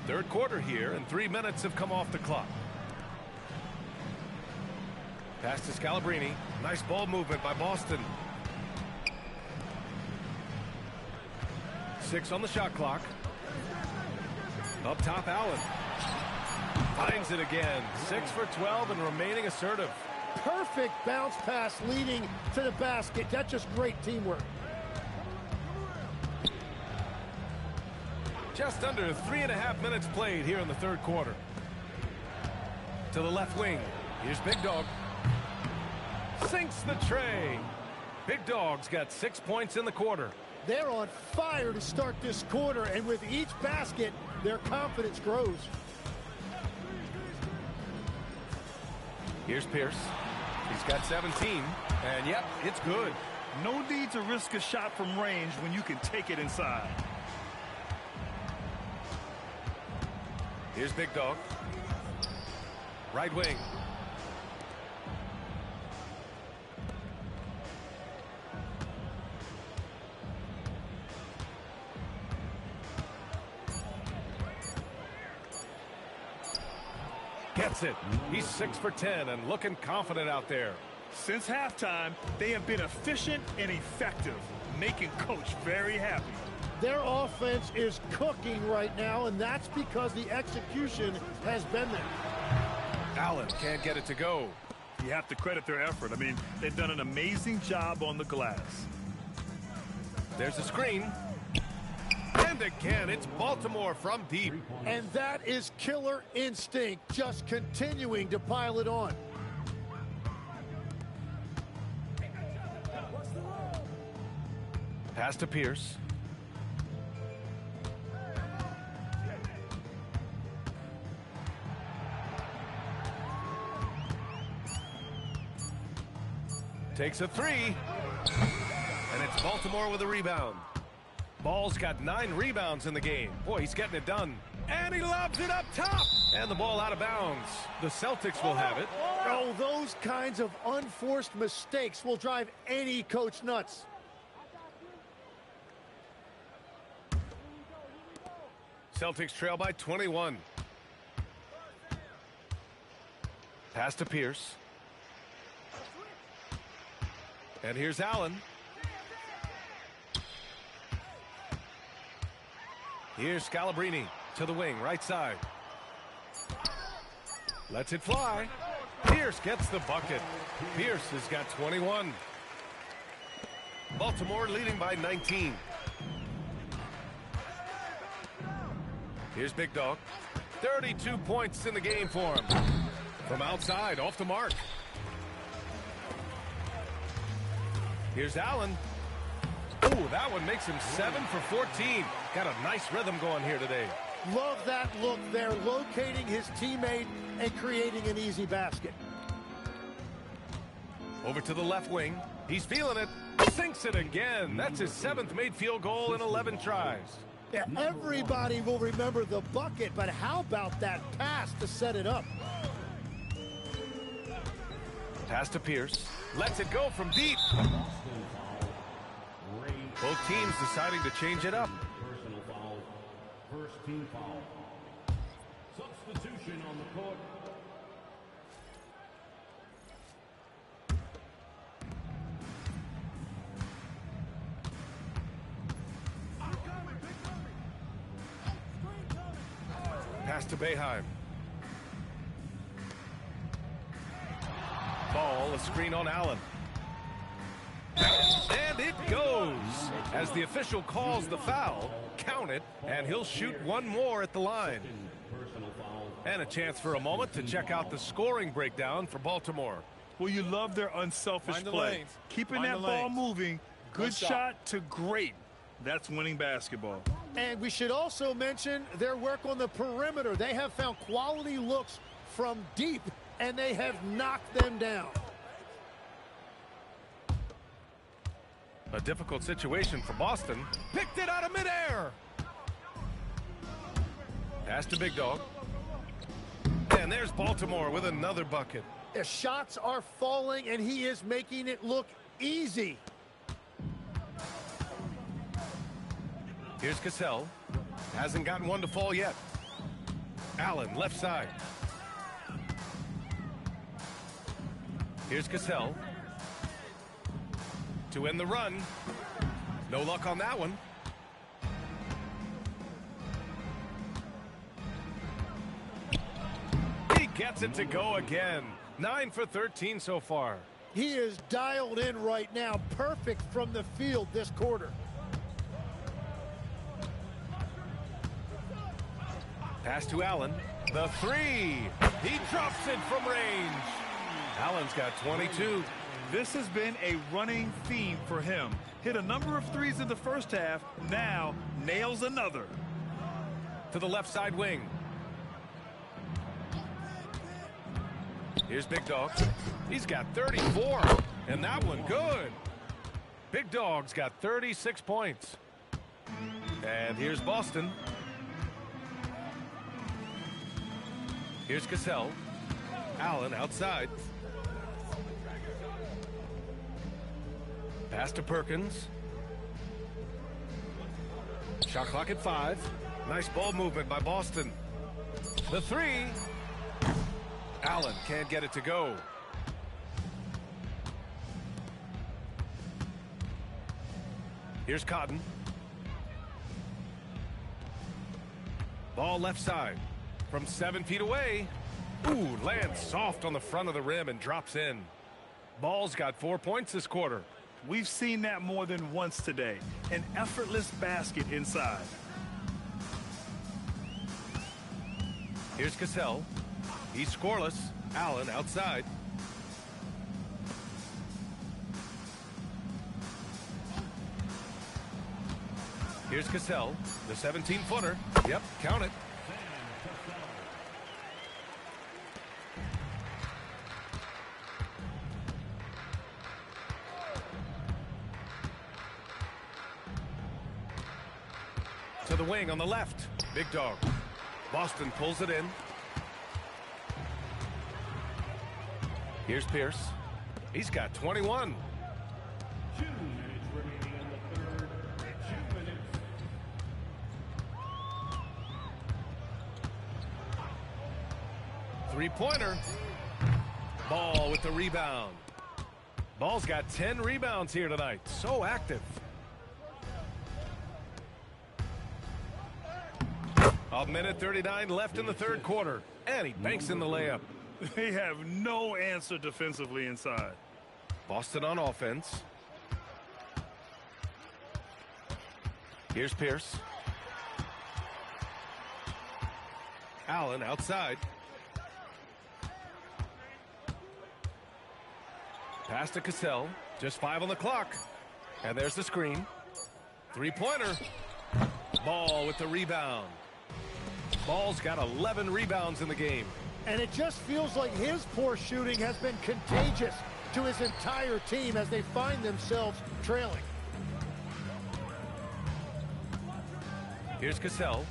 Third quarter here, and 3 minutes have come off the clock. Pass to Scalabrini. Nice ball movement by Boston. 6 on the shot clock. Up top, Allen. Finds it again. 6 for 12 and remaining assertive. Perfect bounce pass leading to the basket. That's just great teamwork. Just under 3.5 minutes played here in the third quarter. To the left wing. Here's Big Dog. Sinks the tray. Big Dog's got 6 points in the quarter. They're on fire to start this quarter, and with each basket, their confidence grows. Here's Pierce. He's got 17. And yep, it's good. No need to risk a shot from range when you can take it inside. Here's Big Dog. Right wing. Gets it. He's 6 for 10 and looking confident out there. Since halftime, they have been efficient and effective, making Coach very happy. Their offense is cooking right now, and that's because the execution has been there. Allen can't get it to go. You have to credit their effort. I mean, they've done an amazing job on the glass. There's a screen. And again, it's Baltimore from deep. And that is killer instinct, just continuing to pile it on. Pass to Pierce. Takes a three. And it's Baltimore with a rebound. Ball's got 9 rebounds in the game. Boy, he's getting it done. And he lobs it up top. And the ball out of bounds. The Celtics will have it. Oh, those kinds of unforced mistakes will drive any coach nuts. Celtics trail by 21. Pass to Pierce. And here's Allen. Here's Scalabrine to the wing, right side. Lets it fly. Pierce gets the bucket. Pierce has got 21. Baltimore leading by 19. Here's Big Dog. 32 points in the game for him. From outside, off the mark. Here's Allen. Ooh, that one makes him 7 for 14. Got a nice rhythm going here today. Love that look there, locating his teammate and creating an easy basket. Over to the left wing. He's feeling it. Sinks it again. That's his 7th made field goal in 11 tries. Yeah, everybody will remember the bucket, but how about that pass to set it up? Pass to Pierce. Lets it go from deep. Both teams deciding to change it up. Personal foul. First team foul. Substitution on the court. Pass to Boeheim. Ball, a screen on Allen. And it goes. As the official calls the foul, count it, and he'll shoot one more at the line. And a chance for a moment to check out the scoring breakdown for Baltimore. Well, you love their unselfish Find the play. lanes. Keeping Find that the ball lanes. moving, good One shot. shot to great. That's winning basketball. And we should also mention their work on the perimeter. They have found quality looks from deep, and they have knocked them down. A difficult situation for Boston. Picked it out of midair. Pass to Big Dog. And there's Baltimore with another bucket. The shots are falling, and he is making it look easy. Here's Cassell. Hasn't gotten one to fall yet. Allen, left side. Here's Cassell. To end the run. No luck on that one. He gets it to go again. 9 for 13 so far. He is dialed in right now. Perfect from the field this quarter. Pass to Allen. The 3. He drops it from range. Allen's got 22. This has been a running theme for him. Hit a number of threes in the first half. Now nails another. To the left side wing. Here's Big Dog. He's got 34. And that one good. Big Dog's got 36 points. And here's Boston. Here's Cassell. Allen outside. Pass to Perkins. Shot clock at 5. Nice ball movement by Boston. The 3. Allen can't get it to go. Here's Cotton. Ball left side. From 7 feet away. Ooh, lands soft on the front of the rim and drops in. Ball's got 4 points this quarter. We've seen that more than once today. An effortless basket inside. Here's Cassell. He's scoreless. Allen outside. Here's Cassell. The 17-footer. Yep, count it. to the wing on the left. Big dog. Boston pulls it in. Here's Pierce. He's got 21. 2 minutes remaining in the third. 2 minutes. Three-pointer. Ball with the rebound. Ball's got 10 rebounds here tonight. So active. A minute 39 left in the third quarter. And he banks in the layup. They have no answer defensively inside. Boston on offense. Here's Pierce. Allen outside. Pass to Cassell. Just 5 on the clock. And there's the screen. Three-pointer. Ball with the rebound. Ball's got 11 rebounds in the game. And it just feels like his poor shooting has been contagious to his entire team as they find themselves trailing. Here's Cassell.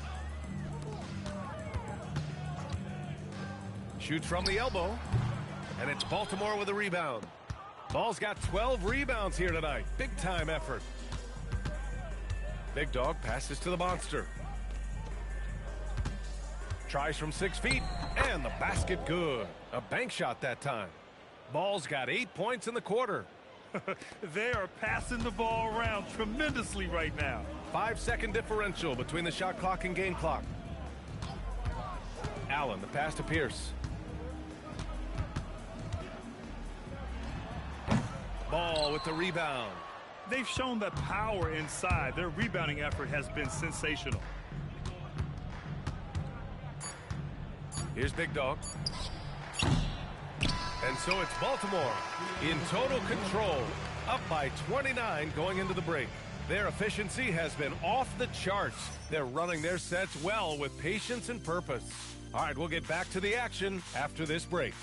Shoots from the elbow. And it's Baltimore with a rebound. Ball's got 12 rebounds here tonight. Big time effort. Big dog passes to the monster. Tries from 6 feet, and the basket good. A bank shot that time. Ball's got 8 points in the quarter. They are passing the ball around tremendously right now. 5-second differential between the shot clock and game clock. Allen, the pass to Pierce. Ball with the rebound. They've shown that power inside. Their rebounding effort has been sensational. Here's Big Dog. And so it's Baltimore in total control, up by 29 going into the break. Their efficiency has been off the charts. They're running their sets well with patience and purpose. All right, we'll get back to the action after this break.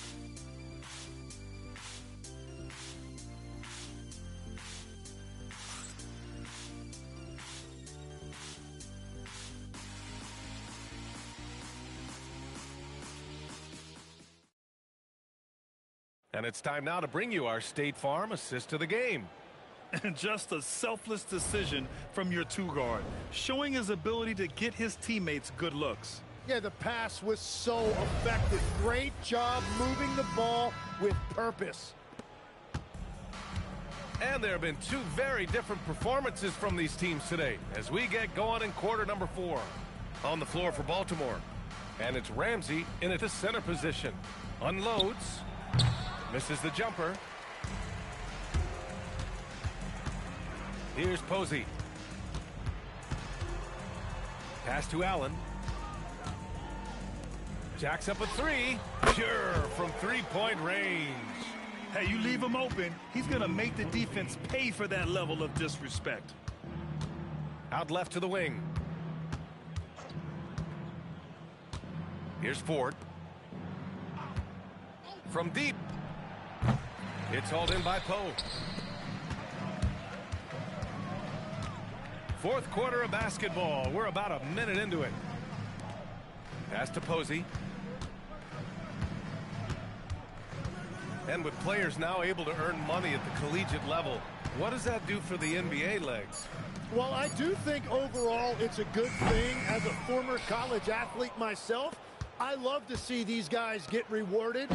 And it's time now to bring you our State Farm assist to the game. And just a selfless decision from your two-guard, showing his ability to get his teammates good looks. Yeah, the pass was so effective. Great job moving the ball with purpose. And there have been 2 very different performances from these teams today as we get going in quarter number 4. On the floor for Baltimore. And it's Ramsey in at the center position. Unloads. Misses the jumper. Here's Posey. Pass to Allen. Jacks up a 3. Pure from 3-point range. Hey, you leave him open, he's going to make the defense pay for that level of disrespect. Out left to the wing. Here's Ford. From deep. It's hauled in by Poe. Fourth quarter of basketball. We're about a minute into it. Pass to Posey. And with players now able to earn money at the collegiate level, what does that do for the NBA legs? Well, I do think overall it's a good thing. As a former college athlete myself, I love to see these guys get rewarded.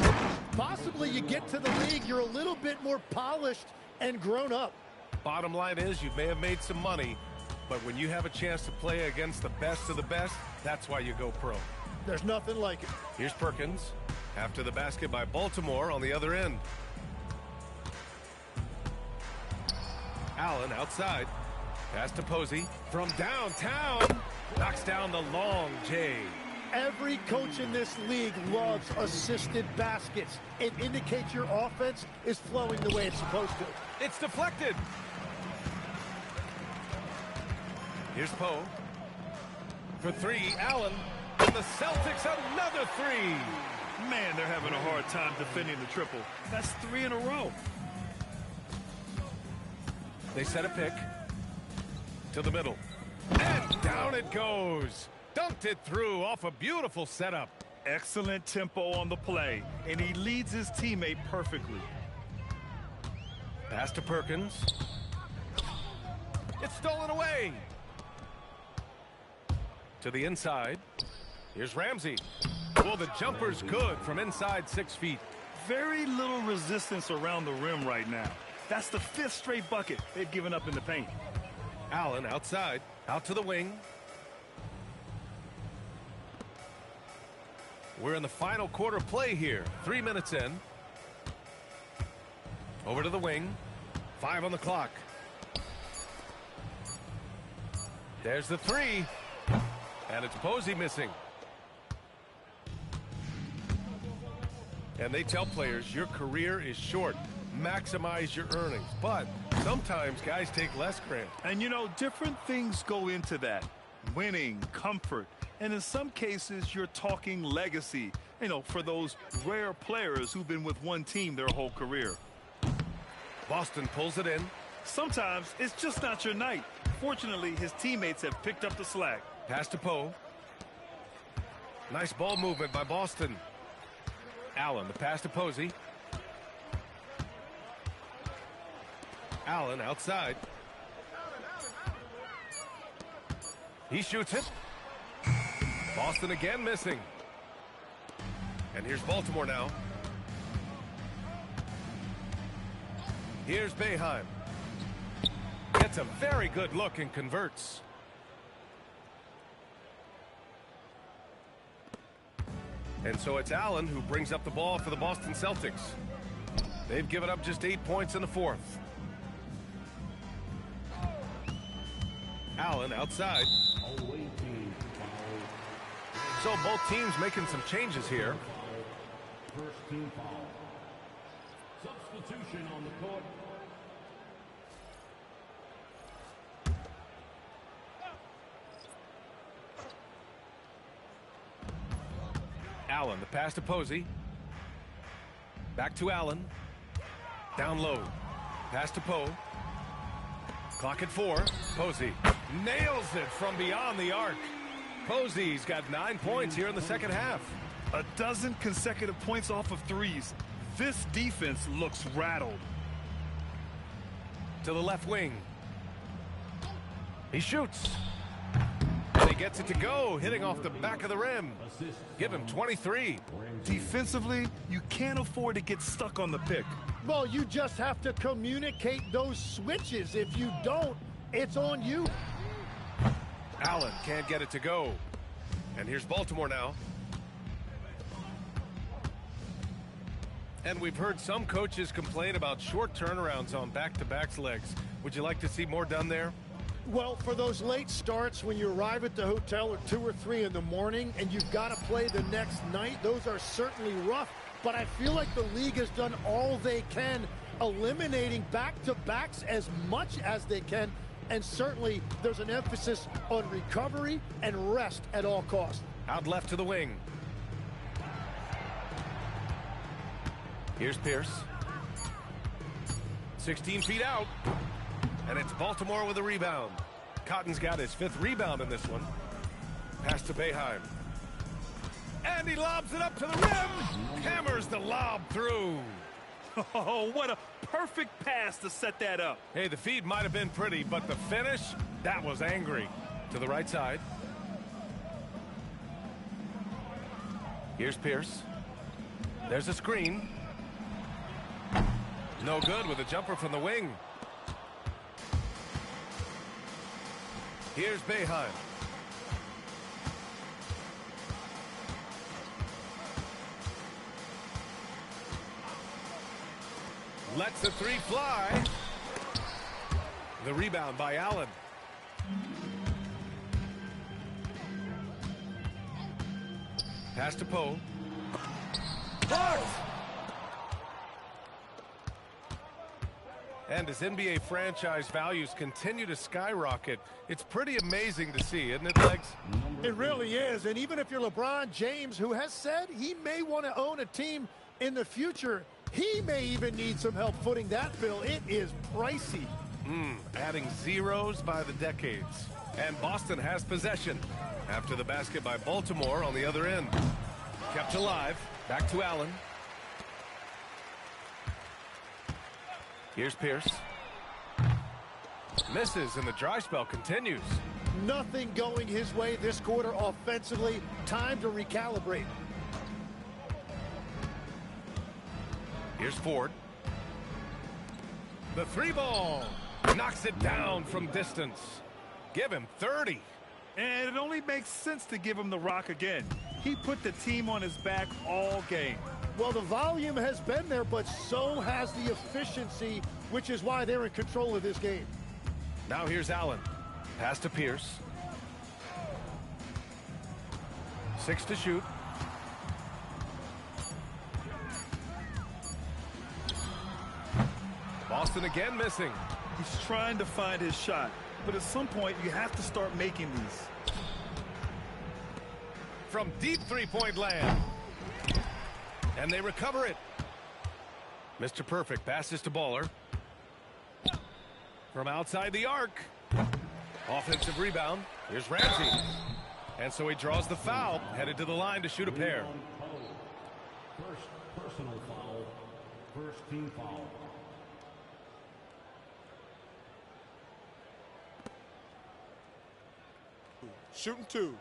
Possibly you get to the league, you're a little bit more polished and grown up. Bottom line is you may have made some money, but when you have a chance to play against the best of the best, that's why you go pro. There's nothing like it. Here's Perkins. After the basket by Baltimore on the other end. Allen outside. Pass to Posey. From downtown. Knocks down the long J. Every coach in this league loves assisted baskets. It indicates your offense is flowing the way it's supposed to. It's deflected. Here's Poe. For 3, Allen. And the Celtics another 3. Man, they're having a hard time defending the triple. That's 3 in a row. They set a pick to the middle. And down it goes. Dunked it through off a beautiful setup. Excellent tempo on the play, and he leads his teammate perfectly. Pass to Perkins. It's stolen away. To the inside. Here's Ramsey. Well, the jumper's good from inside 6 feet. Very little resistance around the rim right now. That's the 5th straight bucket they've given up in the paint. Allen outside, out to the wing. We're in the final quarter play here. 3 minutes in. Over to the wing. 5 on the clock. There's the 3. And it's Posey missing. And they tell players your career is short. Maximize your earnings. But sometimes guys take less, Grant. And you know, different things go into that. Winning, comfort, and in some cases you're talking legacy. You know, for those rare players who've been with one team their whole career. Boston pulls it in. Sometimes it's just not your night. Fortunately, his teammates have picked up the slack. Pass to Poe. Nice ball movement by Boston. Allen, the pass to Posey. Allen outside. He shoots it. Boston again missing. And here's Baltimore now. Here's Boeheim. Gets a very good look and converts. And so it's Allen who brings up the ball for the Boston Celtics. They've given up just 8 points in the 4th. Allen outside. So both teams making some changes here. First team foul. Substitution on the court. Allen, the pass to Posey. Back to Allen. Down low. Pass to Poe. Clock at 4. Posey nails it from beyond the arc. Posey's got 9 points here in the second half. A dozen consecutive points off of threes. This defense looks rattled. To the left wing. He shoots. And he gets it to go, hitting off the back of the rim. Give him 23. Defensively, you can't afford to get stuck on the pick. Well, you just have to communicate those switches. If you don't, it's on you. Allen can't get it to go. And here's Baltimore now. And we've heard some coaches complain about short turnarounds on back-to-back legs. Would you like to see more done there? Well, for those late starts when you arrive at the hotel at 2 or 3 in the morning and you've got to play the next night, those are certainly rough. But I feel like the league has done all they can, eliminating back-to-backs as much as they can. And certainly there's an emphasis on recovery and rest at all costs. Out left to the wing. Here's Pierce. 16 feet out. And it's Baltimore with a rebound. Cotton's got his 5th rebound in this one. Pass to Boeheim. And he lobs it up to the rim. Hammers the lob through. Oh, what a perfect pass to set that up. Hey, the feed might have been pretty, but the finish, that was angry. To the right side. Here's Pierce. There's a screen. No good with a jumper from the wing. Here's Boeheim. Lets the 3 fly. The rebound by Allen. Pass to Poe. Blocked! And as NBA franchise values continue to skyrocket, it's pretty amazing to see, isn't it, Legs? It really is. And even if you're LeBron James, who has said he may want to own a team in the future, he may even need some help footing that bill. It is pricey. Adding zeros by the decades. And Boston has possession after the basket by Baltimore on the other end. Kept alive. Back to Allen. Here's Pierce. Misses, and the dry spell continues. Nothing going his way this quarter offensively. Time to recalibrate. Here's Ford. The three ball. Knocks it down from distance. Give him 30. And it only makes sense to give him the rock again. He put the team on his back all game. Well, the volume has been there, but so has the efficiency, which is why they're in control of this game. Now here's Allen. Pass to Pierce. 6 to shoot. Boston again missing. He's trying to find his shot, but at some point you have to start making these. From deep three-point land. And they recover it. Mr. Perfect passes to Baller. From outside the arc. Offensive rebound. Here's Ramsey. And so he draws the foul, headed to the line to shoot a pair. First personal foul. First team foul. Shooting 2.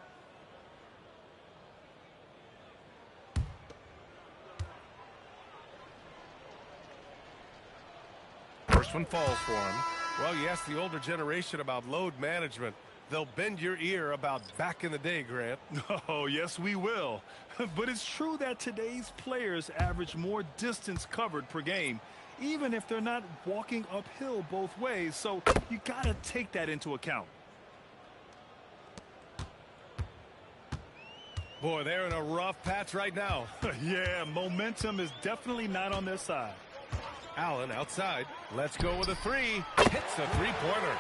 First one falls for him. Well, you ask the older generation about load management. They'll bend your ear about back in the day, Grant. Oh, yes, we will. But it's true that today's players average more distance covered per game, even if they're not walking uphill both ways. So you got to take that into account. Boy, they're in a rough patch right now. Yeah, momentum is definitely not on their side. Allen outside. Let's go with a three. Hits a three-pointer.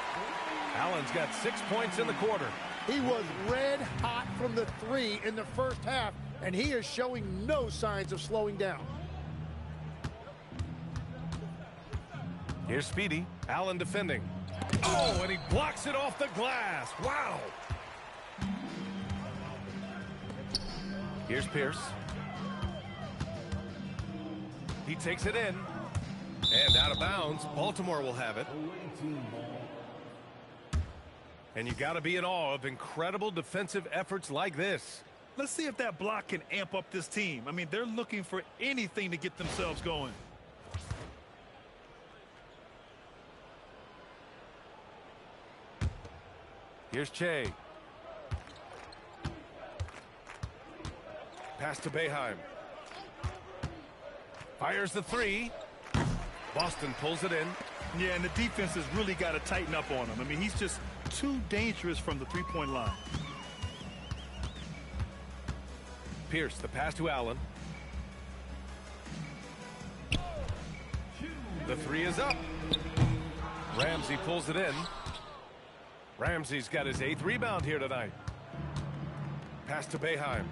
Allen's got 6 points in the quarter. He was red hot from the three in the first half, and he is showing no signs of slowing down. Here's Speedy. Allen defending. Oh, and he blocks it off the glass. Wow. Here's Pierce. He takes it in. And out of bounds. Baltimore will have it. And you got to be in awe of incredible defensive efforts like this. Let's see if that block can amp up this team. I mean, they're looking for anything to get themselves going. Here's Che. Pass to Boeheim. Fires the three. Boston pulls it in. Yeah, and the defense has really got to tighten up on him. I mean, he's just too dangerous from the three-point line. Pierce, the pass to Allen. The three is up. Ramsey pulls it in. Ramsey's got his 8th rebound here tonight. Pass to Boeheim.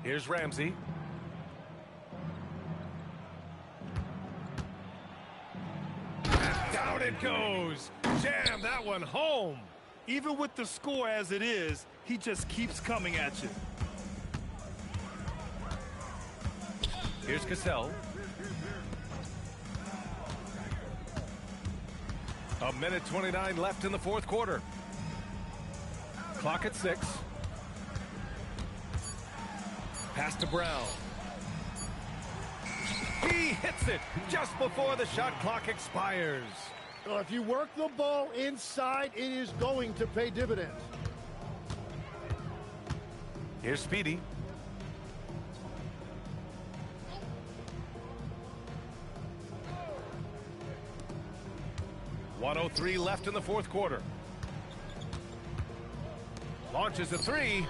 Here's Ramsey. Down it goes. Jam that one home. Even with the score as it is, he just keeps coming at you. Here's Cassell. A minute 29 left in the fourth quarter. Clock at 6. Pass to Brown. He hits it just before the shot clock expires. Well, if you work the ball inside, it is going to pay dividends. Here's Speedy. .103 left in the fourth quarter. Launches a three.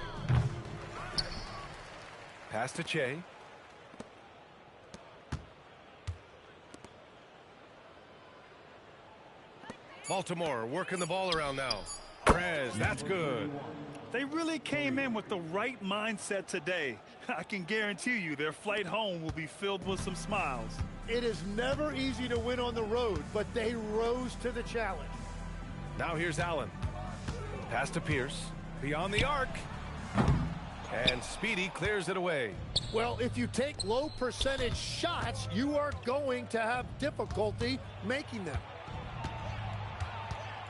Pass to Che. Baltimore working the ball around now. Perez, that's good. They really came in with the right mindset today. I can guarantee you their flight home will be filled with some smiles. It is never easy to win on the road, but they rose to the challenge. Now here's Allen. Pass to Pierce. Beyond the arc. And Speedy clears it away. Well, if you take low percentage shots, you are going to have difficulty making them.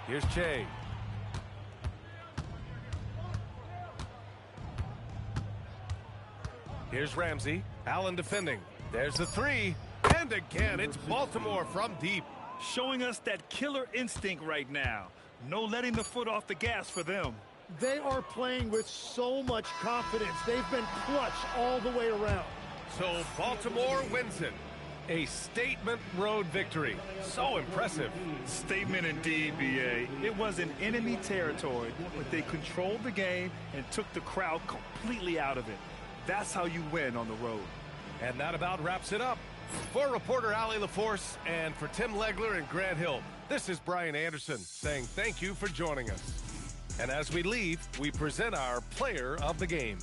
Here's Che. Here's Ramsey. Allen defending. There's the three. And again, it's Baltimore from deep. Showing us that killer instinct right now. No letting the foot off the gas for them. They are playing with so much confidence. They've been clutch all the way around. So Baltimore wins it. A statement road victory. So impressive. Statement indeed, B.A. It was in enemy territory, but they controlled the game and took the crowd completely out of it. That's how you win on the road. And that about wraps it up. For reporter Ali LaForce and for Tim Legler and Grant Hill, this is Brian Anderson saying thank you for joining us. And as we leave, we present our player of the game.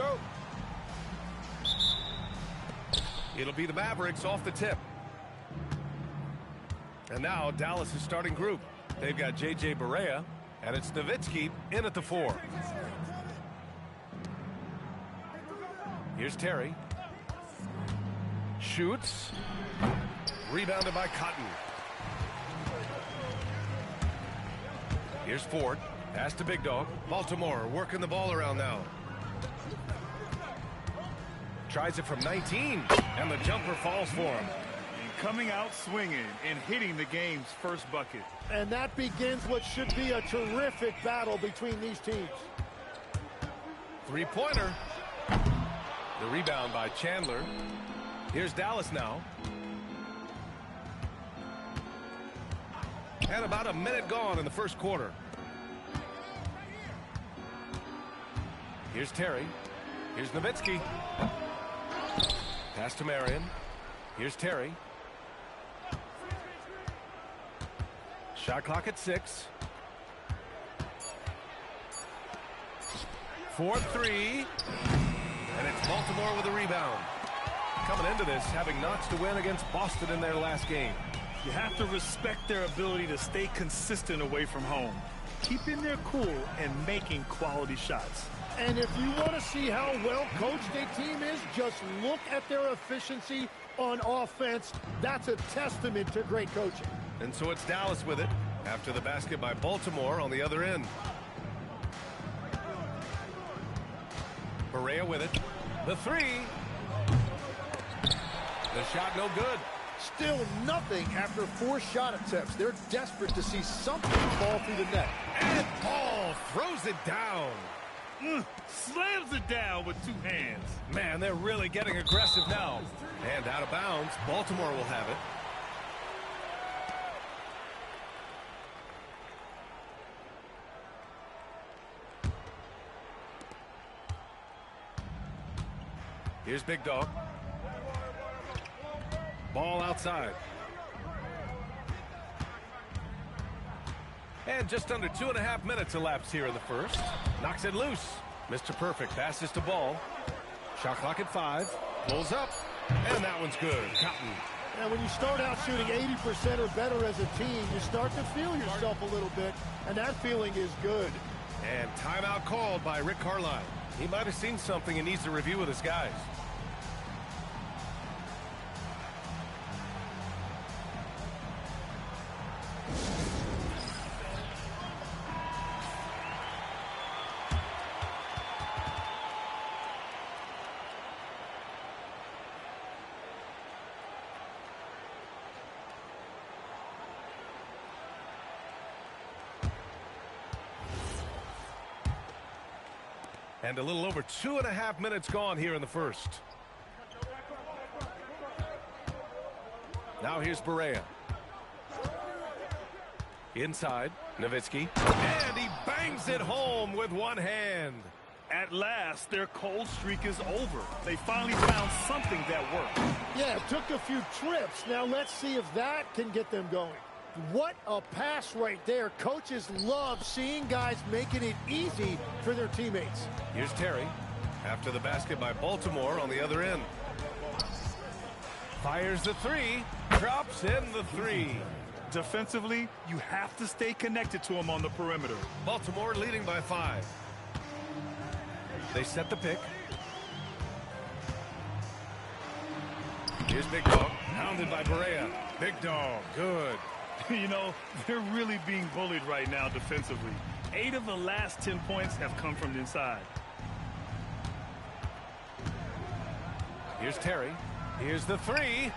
go. It'll be the Mavericks off the tip. And now Dallas' starting group. They've got J.J. Barea, and it's Nowitzki in at the 4. Here's Terry. Shoots. Rebounded by Cotton. Here's Ford. Pass to Big Dog. Baltimore working the ball around now. Tries it from 19, and the jumper falls for him. Coming out swinging and hitting the game's first bucket. And that begins what should be a terrific battle between these teams. Three-pointer. The rebound by Chandler. Here's Dallas now. And about a minute gone in the first quarter. Here's Terry. Here's Nowitzki. Pass to Marion. Here's Terry. Shot clock at 6. 4-3. And it's Baltimore with a rebound. Coming into this, having notched a win against Boston in their last game. You have to respect their ability to stay consistent away from home, keeping their cool and making quality shots. And if you want to see how well coached a team is, just look at their efficiency on offense. That's a testament to great coaching. And so it's Dallas with it after the basket by Baltimore on the other end. Barea with it. The 3. The shot no good. Still nothing after 4 shot attempts. They're desperate to see something fall through the net. And Paul throws it down. Slams it down with 2 hands. Man, they're really getting aggressive now. And out of bounds, Baltimore will have it. Here's Big Dog. Ball outside. And just under 2.5 minutes elapsed here in the first. Knocks it loose. Mr. Perfect passes to Ball. Shot clock at 5. Pulls up. And that one's good. Cotton. And when you start out shooting 80% or better as a team, you start to feel yourself a little bit, and that feeling is good. And timeout called by Rick Carlisle. He might have seen something and needs to review with his guys. And a little over 2.5 minutes gone here in the first. Now here's Barea. Inside, Nowitzki. And he bangs it home with one hand. At last, their cold streak is over. They finally found something that worked. Yeah, it took a few trips. Now let's see if that can get them going. What a pass right there. Coaches love seeing guys making it easy for their teammates. Here's Terry. After the basket by Baltimore on the other end. Fires the 3. Drops in the 3. Defensively, you have to stay connected to him on the perimeter. Baltimore leading by 5. They set the pick. Here's Big Dog. Hounded by Barea. Big Dog. Good. You know, they're really being bullied right now defensively. 8 of the last 10 points have come from the inside. Here's Terry. Here's the 3.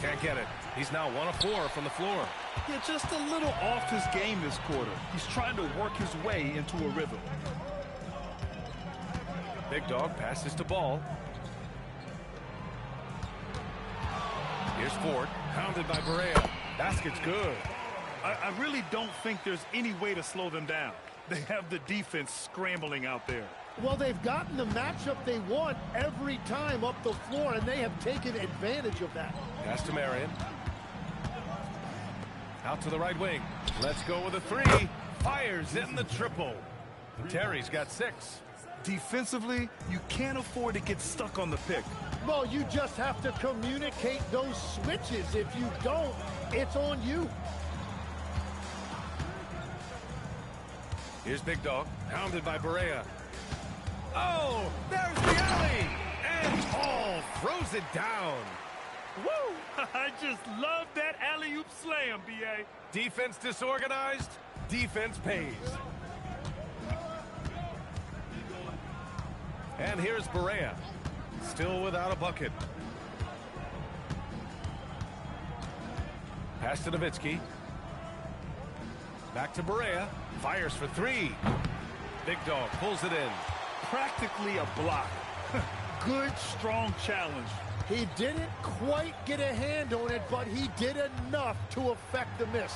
Can't get it. He's now 1 of 4 from the floor. Yeah, just a little off his game this quarter. He's trying to work his way into a rhythm. Big Dog passes to Ball. Here's Ford. Hounded by Barea. Basket's good. I really don't think there's any way to slow them down. They have the defense scrambling out there. Well, they've gotten the matchup they want every time up the floor, and they have taken advantage of that. Pass to Marion. Out to the right wing. Let's go with a 3. Fires in the triple. Terry's got 6. Defensively, you can't afford to get stuck on the pick. Well, you just have to communicate those switches. If you don't, it's on you. Here's Big Dog, hounded by Barea. Oh, there's the alley! And Paul throws it down. Woo! I just love that alley-oop slam, B.A. Defense disorganized, defense pays. And here's Barea, still without a bucket. Pass to Nowitzki. Back to Barea, fires for three. Big Dog pulls it in. Practically a block. Good, strong challenge. He didn't quite get a hand on it, but he did enough to affect the miss.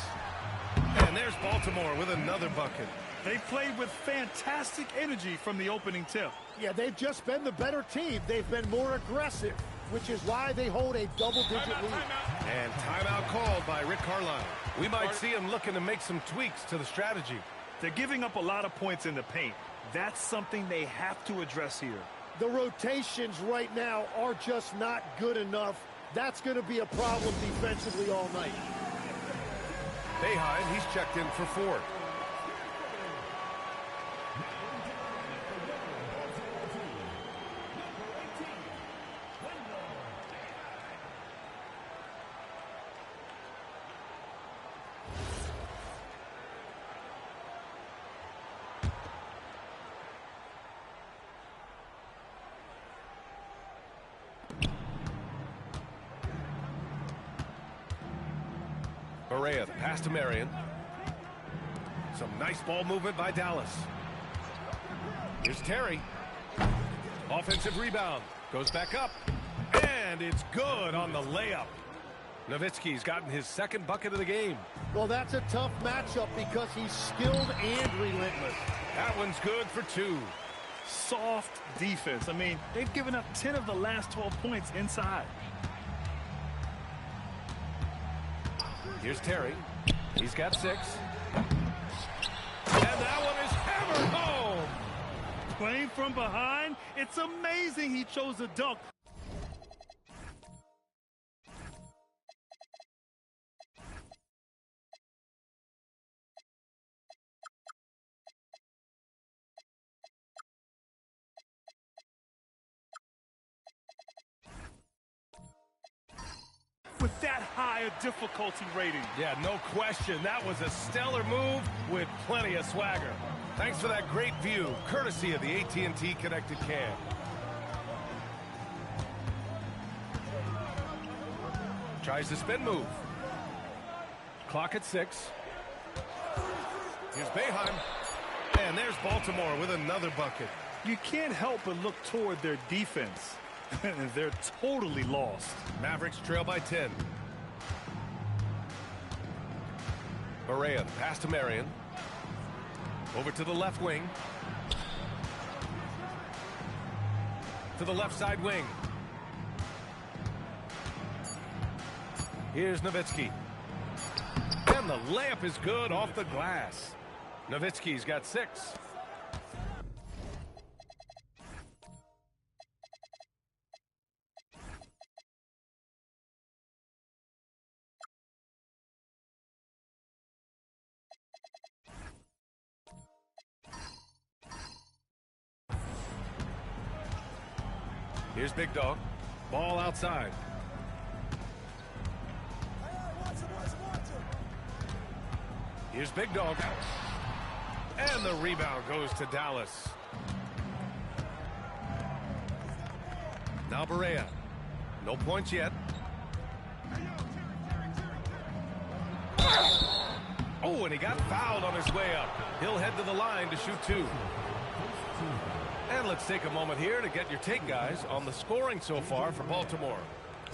And there's Baltimore with another bucket. They played with fantastic energy from the opening tip. Yeah, they've just been the better team. They've been more aggressive, which is why they hold a double-digit lead. And timeout called by Rick Carlisle. We might see him looking to make some tweaks to the strategy. They're giving up a lot of points in the paint. That's something they have to address here. The rotations right now are just not good enough. That's going to be a problem defensively all night. Boeheim, he's checked in for four. Barea, the pass to Marion. Some nice ball movement by Dallas. Here's Terry. Offensive rebound. Goes back up. And it's good on the layup. Nowitzki's gotten his second bucket of the game. Well, that's a tough matchup because he's skilled and relentless. That one's good for two. Soft defense. I mean, they've given up 10 of the last 12 points inside. Here's Terry. He's got 6. And that one is hammered home. Playing from behind, it's amazing he chose a dunk. With that high a difficulty rating. Yeah, no question. That was a stellar move with plenty of swagger. Thanks for that great view, courtesy of the AT&T Connected Cam. Tries the spin move. Clock at 6. Here's Boeheim. And there's Baltimore with another bucket. You can't help but look toward their defense. They're totally lost. Mavericks trail by 10. Barea, pass to Marion. Over to the left wing. To the left side wing. Here's Nowitzki. And the layup is good off the glass. Nowitzki's got 6. Here's Big Dog. Ball outside. Here's Big Dog. And the rebound goes to Dallas. Now Barea. No points yet. Oh, and he got fouled on his way up. He'll head to the line to shoot 2. And let's take a moment here to get your take, guys, on the scoring so far for Baltimore.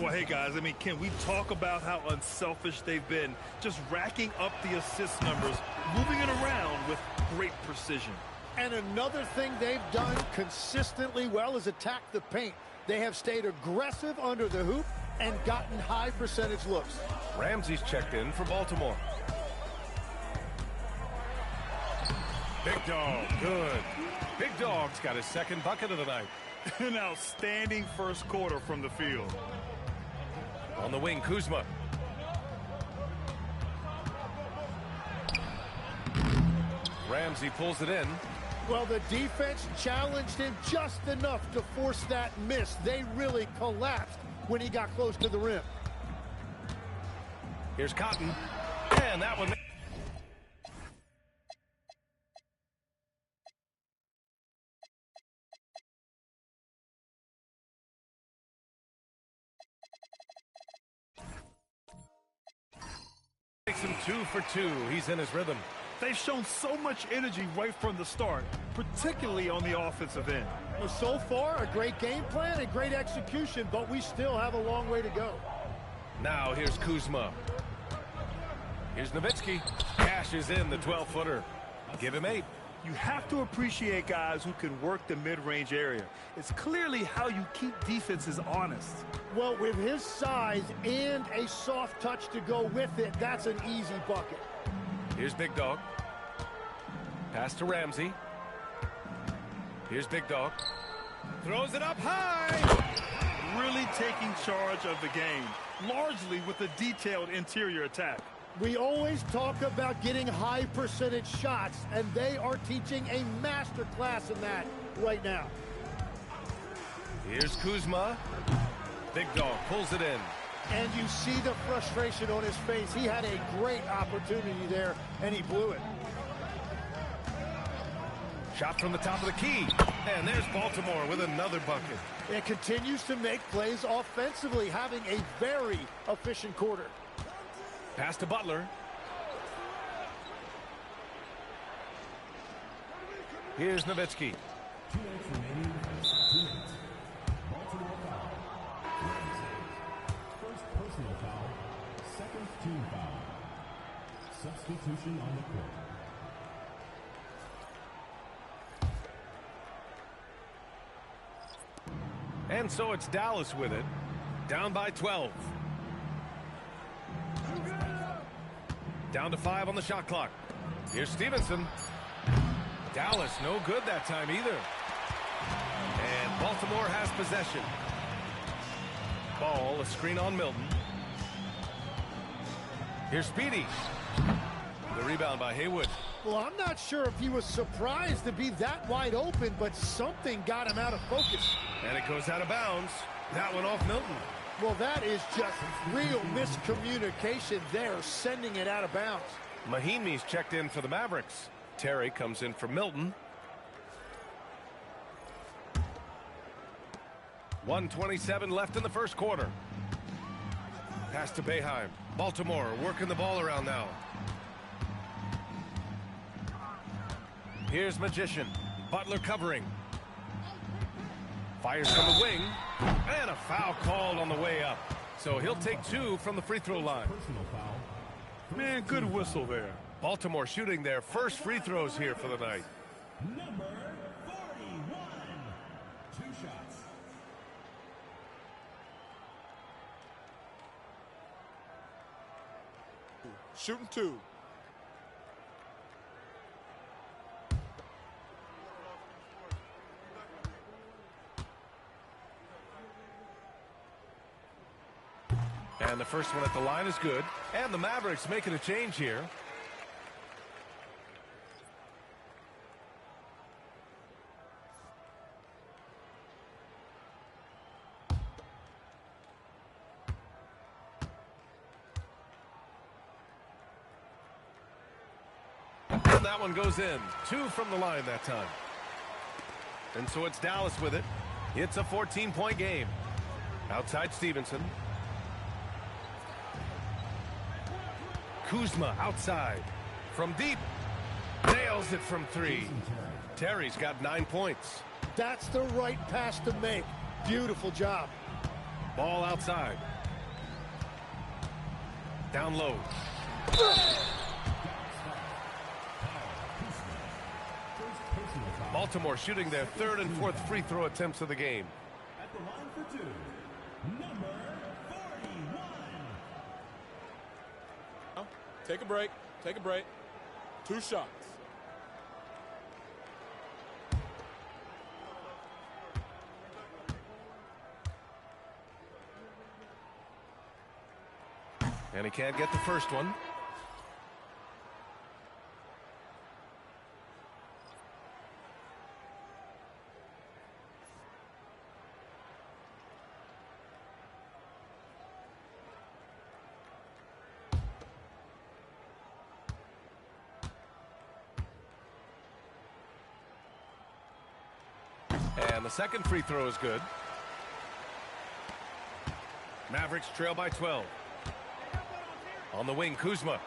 Well, hey, guys, I mean, can we talk about how unselfish they've been? Just racking up the assist numbers, moving it around with great precision. And another thing they've done consistently well is attack the paint. They have stayed aggressive under the hoop and gotten high percentage looks. Ramsey's checked in for Baltimore. Big Dog, good. Big Dog's got his second bucket of the night. An outstanding first quarter from the field. On the wing, Kuzma. Ramsey pulls it in. Well, the defense challenged him just enough to force that miss. They really collapsed when he got close to the rim. Here's Cotton. And that one. Makes him 2 for 2. He's in his rhythm. They've shown so much energy right from the start, particularly on the offensive end. Well, so far, a great game plan and great execution, but we still have a long way to go. Now here's Kuzma. Here's Nowitzki. Cashes in the 12-footer. Give him 8. You have to appreciate guys who can work the mid-range area. It's clearly how you keep defenses honest. Well, with his size and a soft touch to go with it, that's an easy bucket. Here's Big Dog. Pass to Ramsey. Here's Big Dog. Throws it up high. Really taking charge of the game, largely with a detailed interior attack. We always talk about getting high percentage shots, and they are teaching a master class in that right now. Here's Kuzma. Big Dog pulls it in. And you see the frustration on his face. He had a great opportunity there, and he blew it. Shot from the top of the key. And there's Baltimore with another bucket. It continues to make plays offensively, having a very efficient quarter. Pass to Butler. Here's Nowitzki. 2 minutes remaining. 2 minutes. Baltimore foul. First personal foul. Second team foul. Substitution on the court. And so it's Dallas with it. Down by 12. Down to 5 on the shot clock. Here's Stevenson. Dallas no good that time either. And Baltimore has possession. Ball, a screen on Milton. Here's Speedy. The rebound by Haywood. Well, I'm not sure if he was surprised to be that wide open, but something got him out of focus. And it goes out of bounds. That one off Milton. Well, that is just real miscommunication there, sending it out of bounds. Mahinmi's checked in for the Mavericks. Terry comes in for Milton. 1:27 left in the first quarter. Pass to Boeheim. Baltimore working the ball around now. Here's Magician. Butler covering. Fires from the wing. And a foul called on the way up. So he'll take 2 from the free throw line. Personal foul. Man, good whistle there. Baltimore shooting their first free throws here for the night. Number 41. 2 shots. Shooting 2. And the first one at the line is good. And the Mavericks making a change here. And that one goes in. 2 from the line that time. And so it's Dallas with it. It's a 14-point game. Outside Stevenson. Kuzma outside. From deep. Nails it from 3. Terry's got 9 points. That's the right pass to make. Beautiful job. Ball outside. Down low. Baltimore shooting their 3rd and 4th free throw attempts of the game. At the line for 2, number 41. Take a break. Take a break. 2 shots. And he can't get the first one. And the second free throw is good. Mavericks trail by 12. On the wing, Kuzma.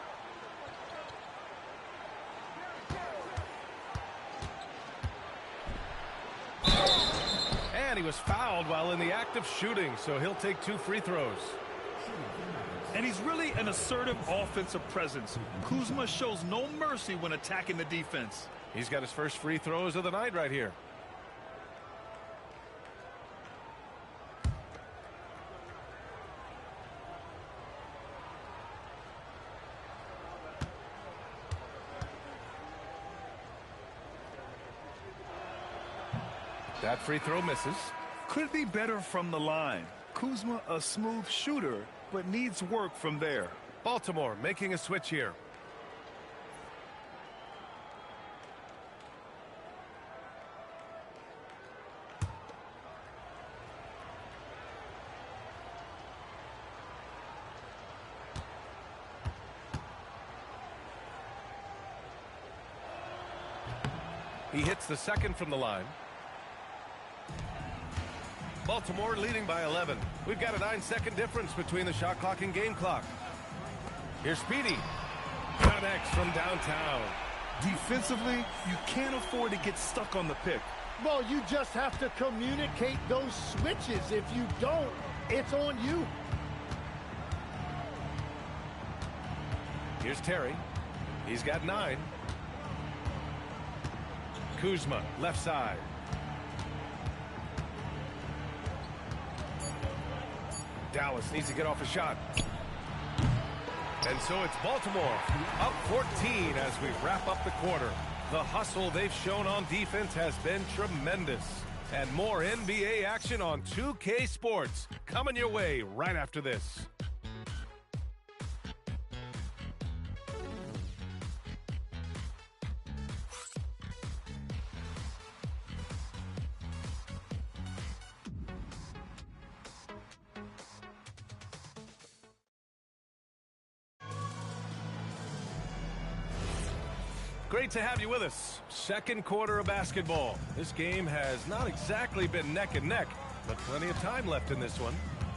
And he was fouled while in the act of shooting, so he'll take 2 free throws. And he's really an assertive offensive presence. Kuzma shows no mercy when attacking the defense. He's got his first free throws of the night right here. That free throw misses. Could be better from the line. Kuzma, a smooth shooter, but needs work from there. Baltimore making a switch here. He hits the second from the line. Baltimore leading by 11. We've got a 9-second difference between the shot clock and game clock. Here's Speedy. Connects from downtown. Defensively, you can't afford to get stuck on the pick. Well, you just have to communicate those switches. If you don't, it's on you. Here's Terry. He's got 9. Kuzma, left side. Dallas needs to get off a shot. And so it's Baltimore up 14 as we wrap up the quarter. The hustle they've shown on defense has been tremendous. And more NBA action on 2K Sports coming your way right after this. Great to have you with us. Second quarter of basketball. This game has not exactly been neck and neck, but plenty of time left in this one.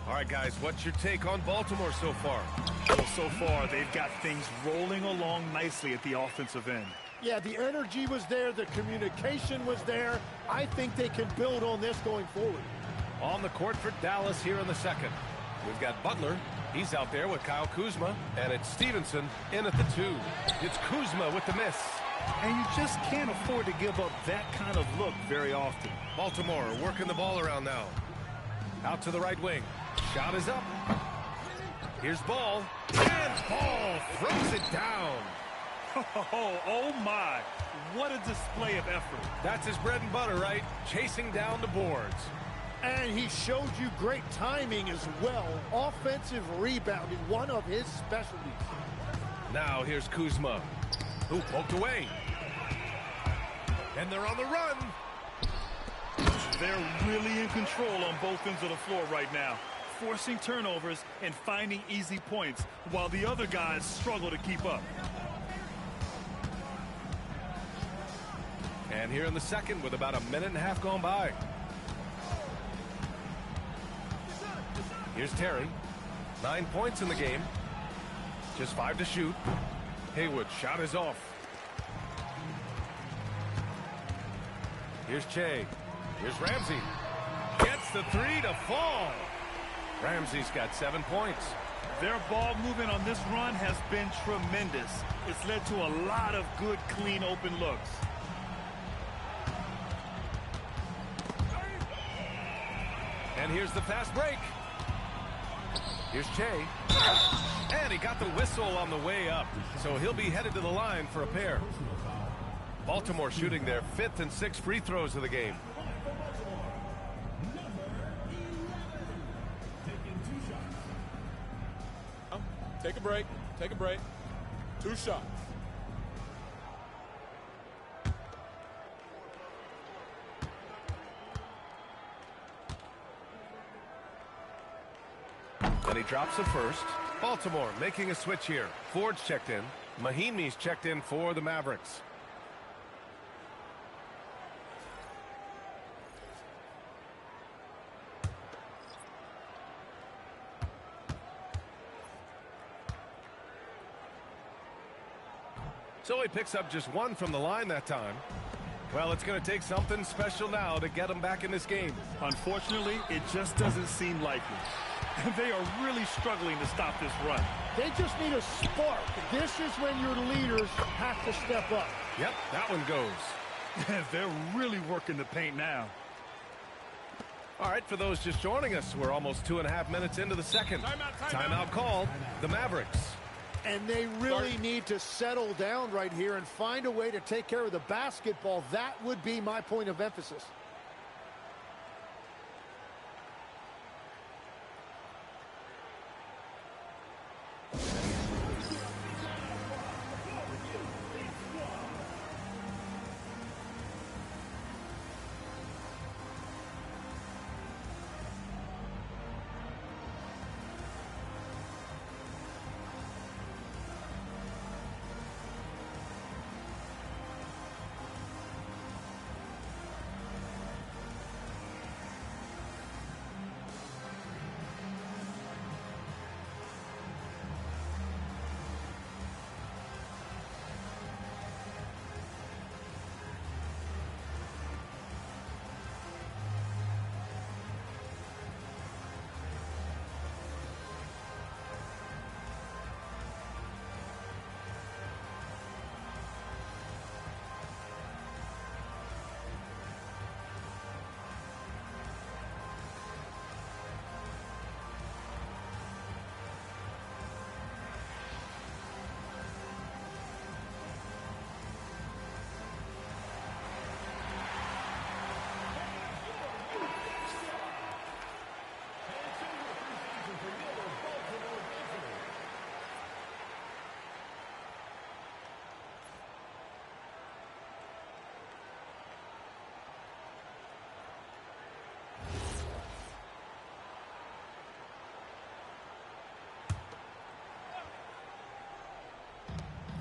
All right, guys, what's your take on Baltimore so far? Well, so far, they've got things rolling along nicely at the offensive end. Yeah, the energy was there. The communication was there. I think they can build on this going forward. On the court for Dallas here in the second. We've got Butler. He's out there with Kyle Kuzma, and it's Stevenson in at the 2. It's Kuzma with the miss. And you just can't afford to give up that kind of look very often. Baltimore working the ball around now. Out to the right wing. Shot is up. Here's Ball. And Ball throws it down. Oh my. What a display of effort. That's his bread and butter, right? Chasing down the boards. And he showed you great timing as well. Offensive rebounding, one of his specialties. Now here's Kuzma, who poked away. And they're on the run. They're really in control on both ends of the floor right now, forcing turnovers and finding easy points while the other guys struggle to keep up. And here in the second with about a minute and a half gone by. Here's Terry. 9 points in the game. Just 5 to shoot. Haywood, shot is off. Here's Che. Here's Ramsey. Gets the 3 to fall. Ramsey's got 7 points. Their ball movement on this run has been tremendous. It's led to a lot of good, clean, open looks. And here's the fast break. Here's Che. And he got the whistle on the way up. So he'll be headed to the line for a pair. Baltimore shooting their 5th and 6th free throws of the game. Take a break. Take a break. 2 shots. And he drops the first. Baltimore making a switch here. Ford's checked in. Mahinmi's checked in for the Mavericks. So he picks up just 1 from the line that time. Well, it's going to take something special now to get him back in this game. Unfortunately, it just doesn't seem likely. They are really struggling to stop this run. They just need a spark. This is when your leaders have to step up. Yep, that one goes. They're really working the paint now. All right, for those just joining us, we're almost 2.5 minutes into the second. Timeout called. The Mavericks. And they really need to settle down right here and find a way to take care of the basketball. That would be my point of emphasis.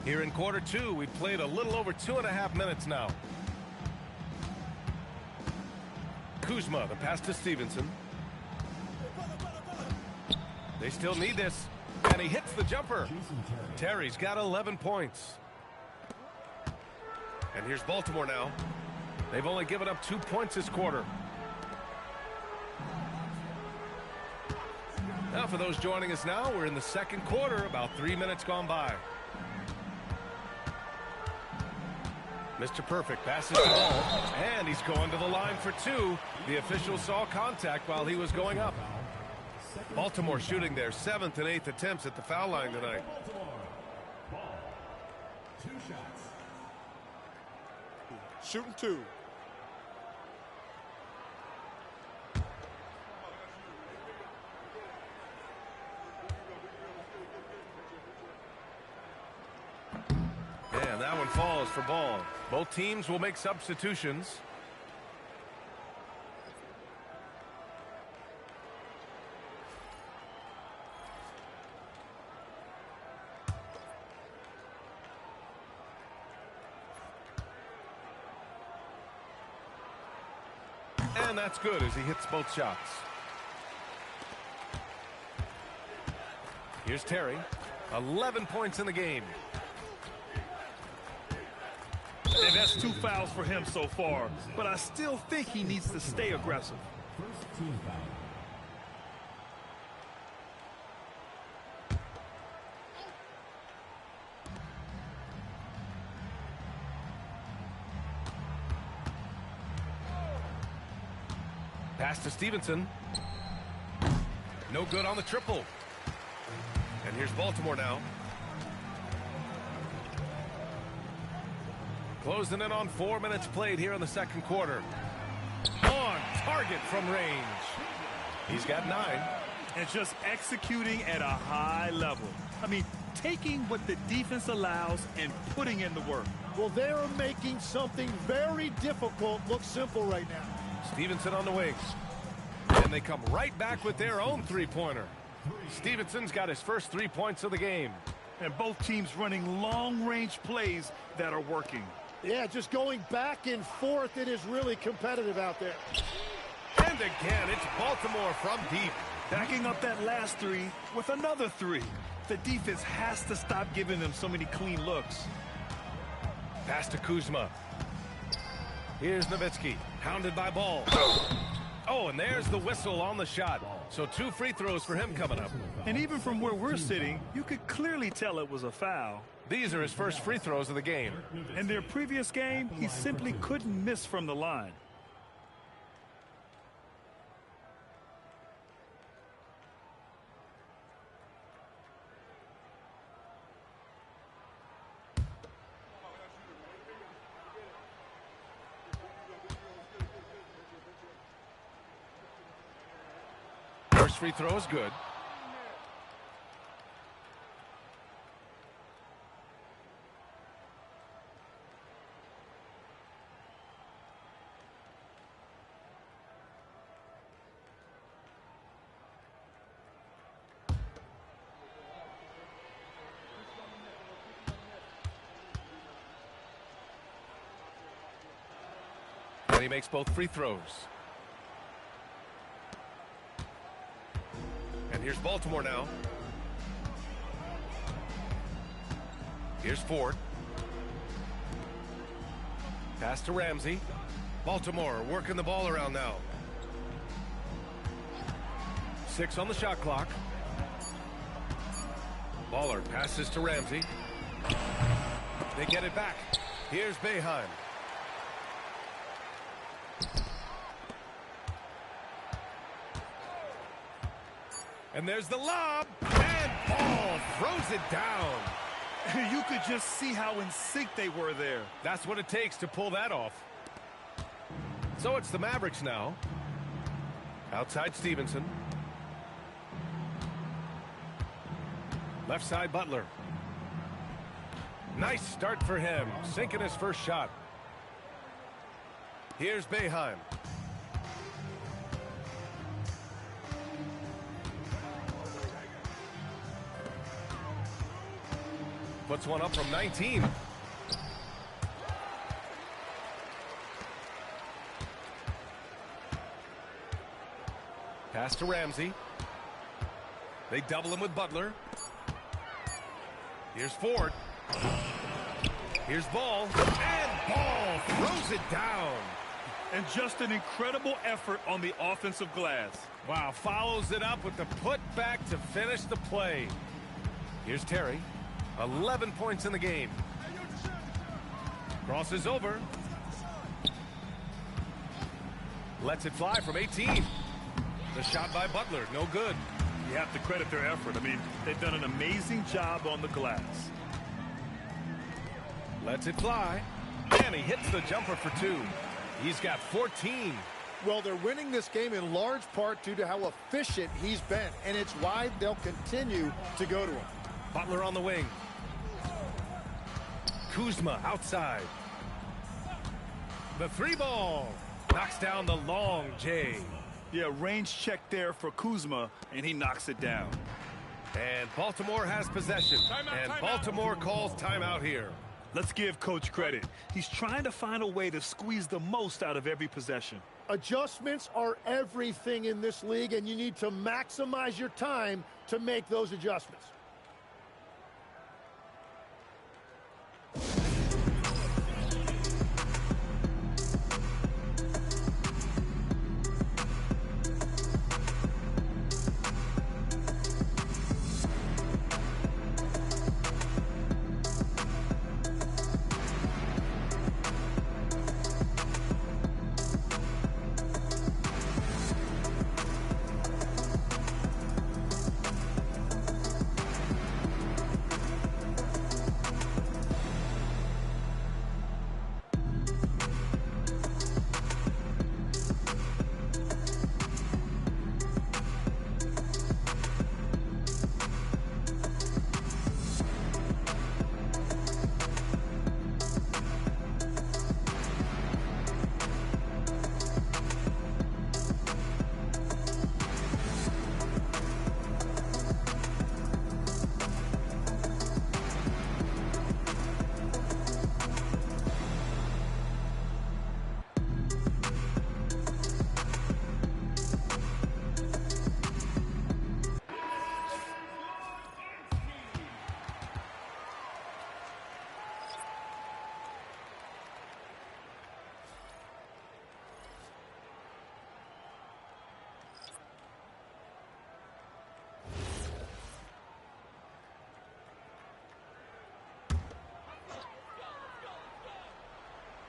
Here in quarter 2, we've played a little over 2.5 minutes now. Kuzma, the pass to Stevenson. They still need this, and he hits the jumper. Terry's got 11 points. And here's Baltimore now. They've only given up 2 points this quarter. Now, for those joining us now, we're in the second quarter, about 3 minutes gone by. Mr. Perfect passes the ball, and he's going to the line for 2. The official saw contact while he was going up. Baltimore shooting their 7th and 8th attempts at the foul line tonight. Ball. 2 shots. Shooting 2. And that one falls for Ball. Both teams will make substitutions. And that's good as he hits both shots. Here's Terry. 11 points in the game. And that's 2 fouls for him so far, but I still think he needs to stay aggressive. First team foul. Pass to Stevenson. No good on the triple. And here's Baltimore now. Closing in on 4 minutes played here in the second quarter. On target from range. He's got 9. And just executing at a high level. I mean, taking what the defense allows and putting in the work. Well, they are making something very difficult look simple right now. Stevenson on the wings. And they come right back with their own three-pointer. Stevenson's got his first 3 points of the game. And both teams running long-range plays that are working. Yeah, just going back and forth. It is really competitive out there. And again, it's Baltimore from deep. Backing up that last three with another three. The defense has to stop giving them so many clean looks. Pass to Kuzma. Here's Nowitzki, hounded by Ball. Oh, and there's the whistle on the shot. So 2 free throws for him coming up. And even from where we're sitting, you could clearly tell it was a foul. These are his first free throws of the game. In their previous game, he simply couldn't miss from the line. First free throw is good. And he makes both free throws. And here's Baltimore now. Here's Ford. Pass to Ramsey. Baltimore working the ball around now. 6 on the shot clock. Baller passes to Ramsey. They get it back. Here's Boeheim. And there's the lob, and Ball throws it down. You could just see how in sync they were there. That's what it takes to pull that off. So it's the Mavericks now. Outside Stevenson. Left side Butler. Nice start for him, sinking his first shot. Here's Boeheim. Puts one up from 19. Pass to Ramsey. They double him with Butler. Here's Ford. Here's Ball. And Ball throws it down. And just an incredible effort on the offensive glass. Wow, follows it up with the putback to finish the play. Here's Terry. 11 points in the game. Crosses over. Lets it fly from 18. The shot by Butler, no good. You have to credit their effort. I mean, they've done an amazing job on the glass. Lets it fly. And he hits the jumper for 2. He's got 14. Well, they're winning this game in large part due to how efficient he's been, and it's why they'll continue to go to him. Butler on the wing. Kuzma outside. The 3 ball. Knocks down the long J. Yeah, range check there for Kuzma, and he knocks it down. And Baltimore has possession. And Baltimore calls timeout here. Let's give Coach credit. He's trying to find a way to squeeze the most out of every possession. Adjustments are everything in this league, and you need to maximize your time to make those adjustments.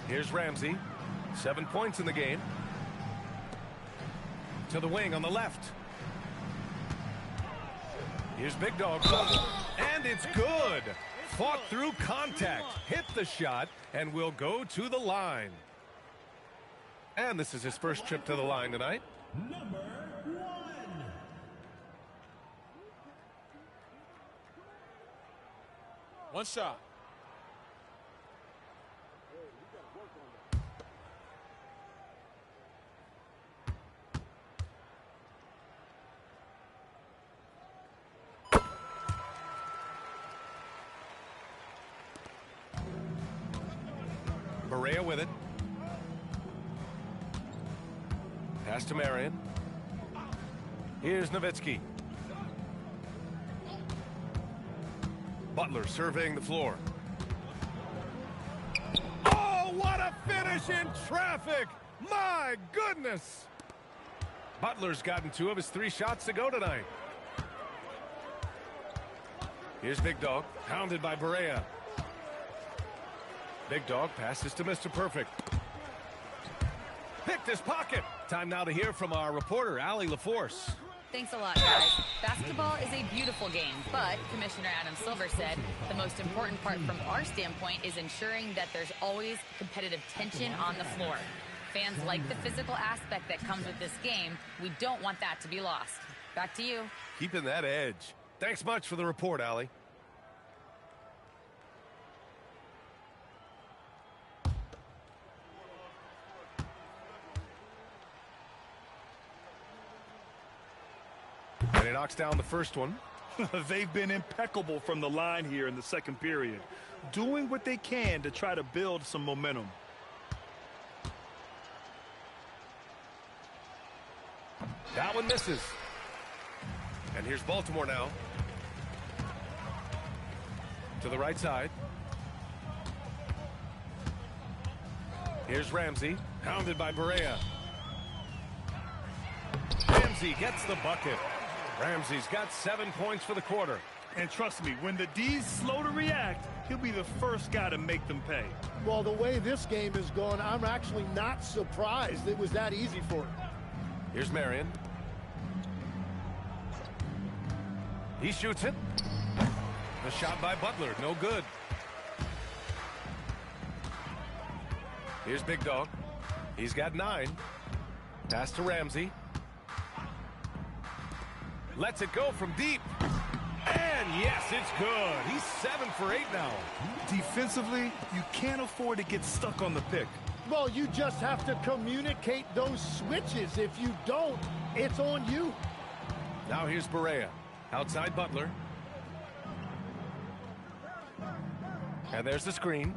Here's Ramsey. 7 points in the game. To the wing on the left. Here's Big Dog. And it's good. Fought through contact. Hit the shot and will go to the line. And this is his first trip to the line tonight. Number 1. One shot. Berea with it. Pass to Marion. Here's Nowitzki. Butler surveying the floor. Oh, what a finish in traffic! My goodness! Butler's gotten 2 of his 3 shots to go tonight. Here's Big Dog, hounded by Berea. Big Dog passes to Mr. Perfect. Picked his pocket. Time now to hear from our reporter, Allie LaForce. Thanks a lot, guys. Basketball is a beautiful game, but Commissioner Adam Silver said the most important part from our standpoint is ensuring that there's always competitive tension on the floor. Fans like the physical aspect that comes with this game. We don't want that to be lost. Back to you. Keeping that edge. Thanks much for the report, Allie. And he knocks down the first one. They've been impeccable from the line here in the second period, doing what they can to try to build some momentum. That one misses. And here's Baltimore now. To the right side. Here's Ramsey, hounded by Berea. Ramsey gets the bucket. Ramsey's got 7 points for the quarter. And trust me, when the D's slow to react, he'll be the first guy to make them pay. Well, the way this game is going, I'm actually not surprised it was that easy for him. Here's Marion. He shoots it. The shot by Butler, no good. Here's Big Dog. He's got 9. Pass to Ramsey. Lets it go from deep. And yes, it's good. He's 7 for 8 now. Defensively, you can't afford to get stuck on the pick. Well, you just have to communicate those switches. If you don't, it's on you. Now here's Berea. Outside Butler. And there's the screen.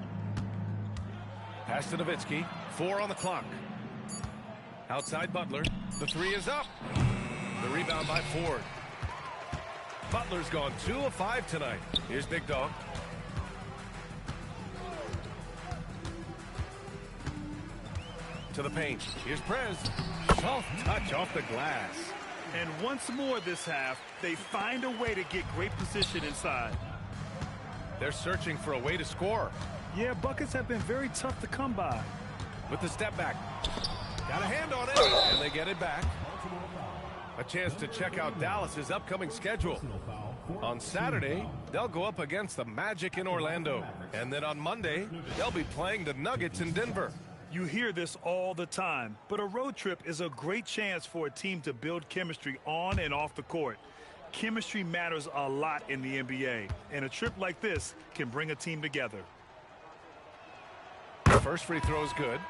Pass to Nowitzki. 4 on the clock. Outside Butler. The 3 is up. The rebound by Ford. Butler's gone 2 of 5 tonight. Here's Big Dog. To the paint. Here's Prez. Soft touch off the glass. And once more this half, they find a way to get great position inside. They're searching for a way to score. Yeah, buckets have been very tough to come by. With the step back. Got a hand on it. And they get it back. A chance to check out Dallas's upcoming schedule. On Saturday, they'll go up against the Magic in Orlando. And then on Monday, they'll be playing the Nuggets in Denver. You hear this all the time, but a road trip is a great chance for a team to build chemistry on and off the court. Chemistry matters a lot in the NBA, and a trip like this can bring a team together. First free throw is good.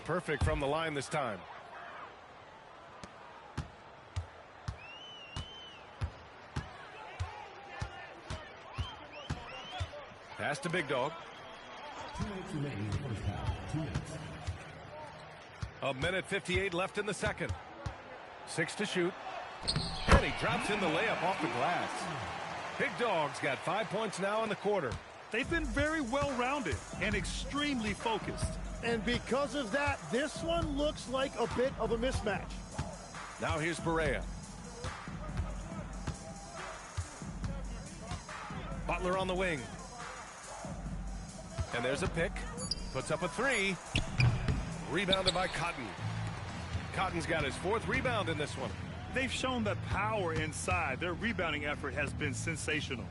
Perfect from the line this time. Pass to Big Dog. 2 minutes remaining in the first half. 2 minutes. A minute 58 left in the second. 6 to shoot. And he drops in the layup off the glass. Big Dog's got 5 points now in the quarter. They've been very well-rounded and extremely focused. And because of that, this one looks like a bit of a mismatch. Now here's Barea. Butler on the wing. And there's a pick. Puts up a 3. Rebounded by Cotton. Cotton's got his 4th rebound in this one. They've shown that power inside. Their rebounding effort has been sensational.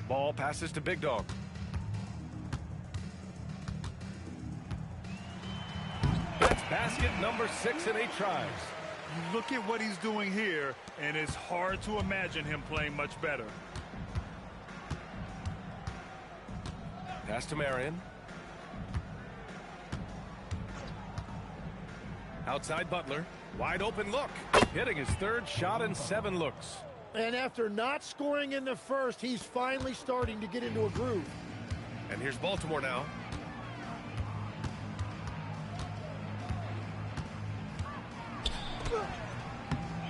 Ball passes to Big Dog. That's basket number 6 in 8 tries. Look at what he's doing here, and it's hard to imagine him playing much better. Pass to Marion. Outside Butler. Wide open look. Hitting his 3rd shot in 7 looks. And after not scoring in the first, he's finally starting to get into a groove. And here's Baltimore now.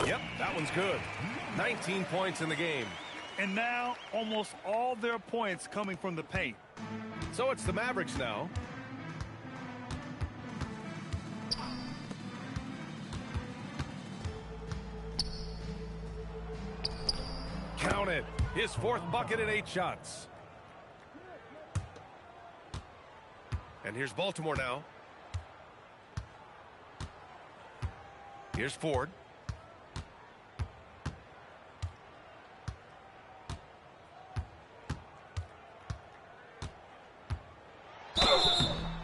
Yep, that one's good. 19 points in the game. And now almost all their points coming from the paint. So it's the Mavericks now. Count it. His 4th bucket in 8 shots. And here's Baltimore now. Here's Ford.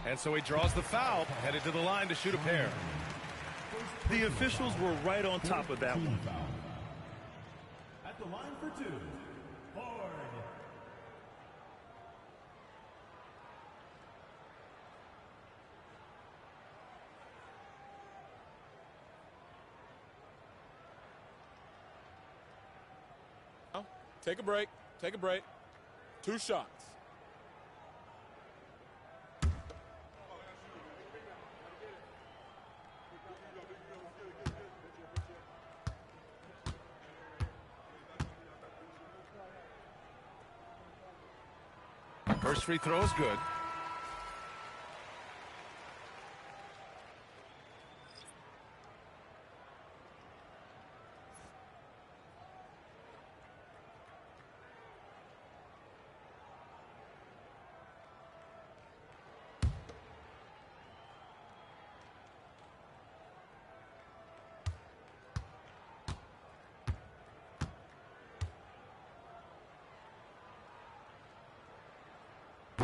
And so he draws the foul, headed to the line to shoot a pair. The officials were right on top of that one. At the line for 2, Ford. Take a break. Take a break. 2 shots. First free throw is good.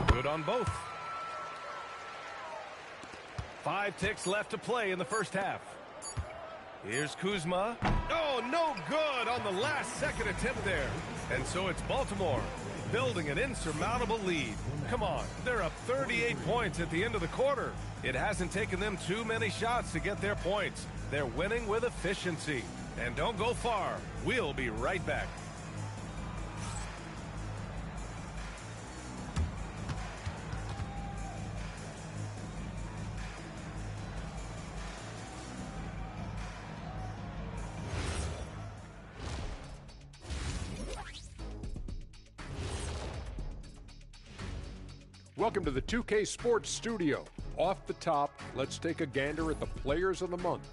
Good on both. 5 ticks left to play in the first half. Here's Kuzma. Oh, no good on the last-second attempt there. And so it's Baltimore building an insurmountable lead. Come on, they're up 38 points at the end of the quarter. It hasn't taken them too many shots to get their points. They're winning with efficiency. And don't go far. We'll be right back. Welcome to the 2K Sports Studio. Off the top, let's take a gander at the Players of the Month.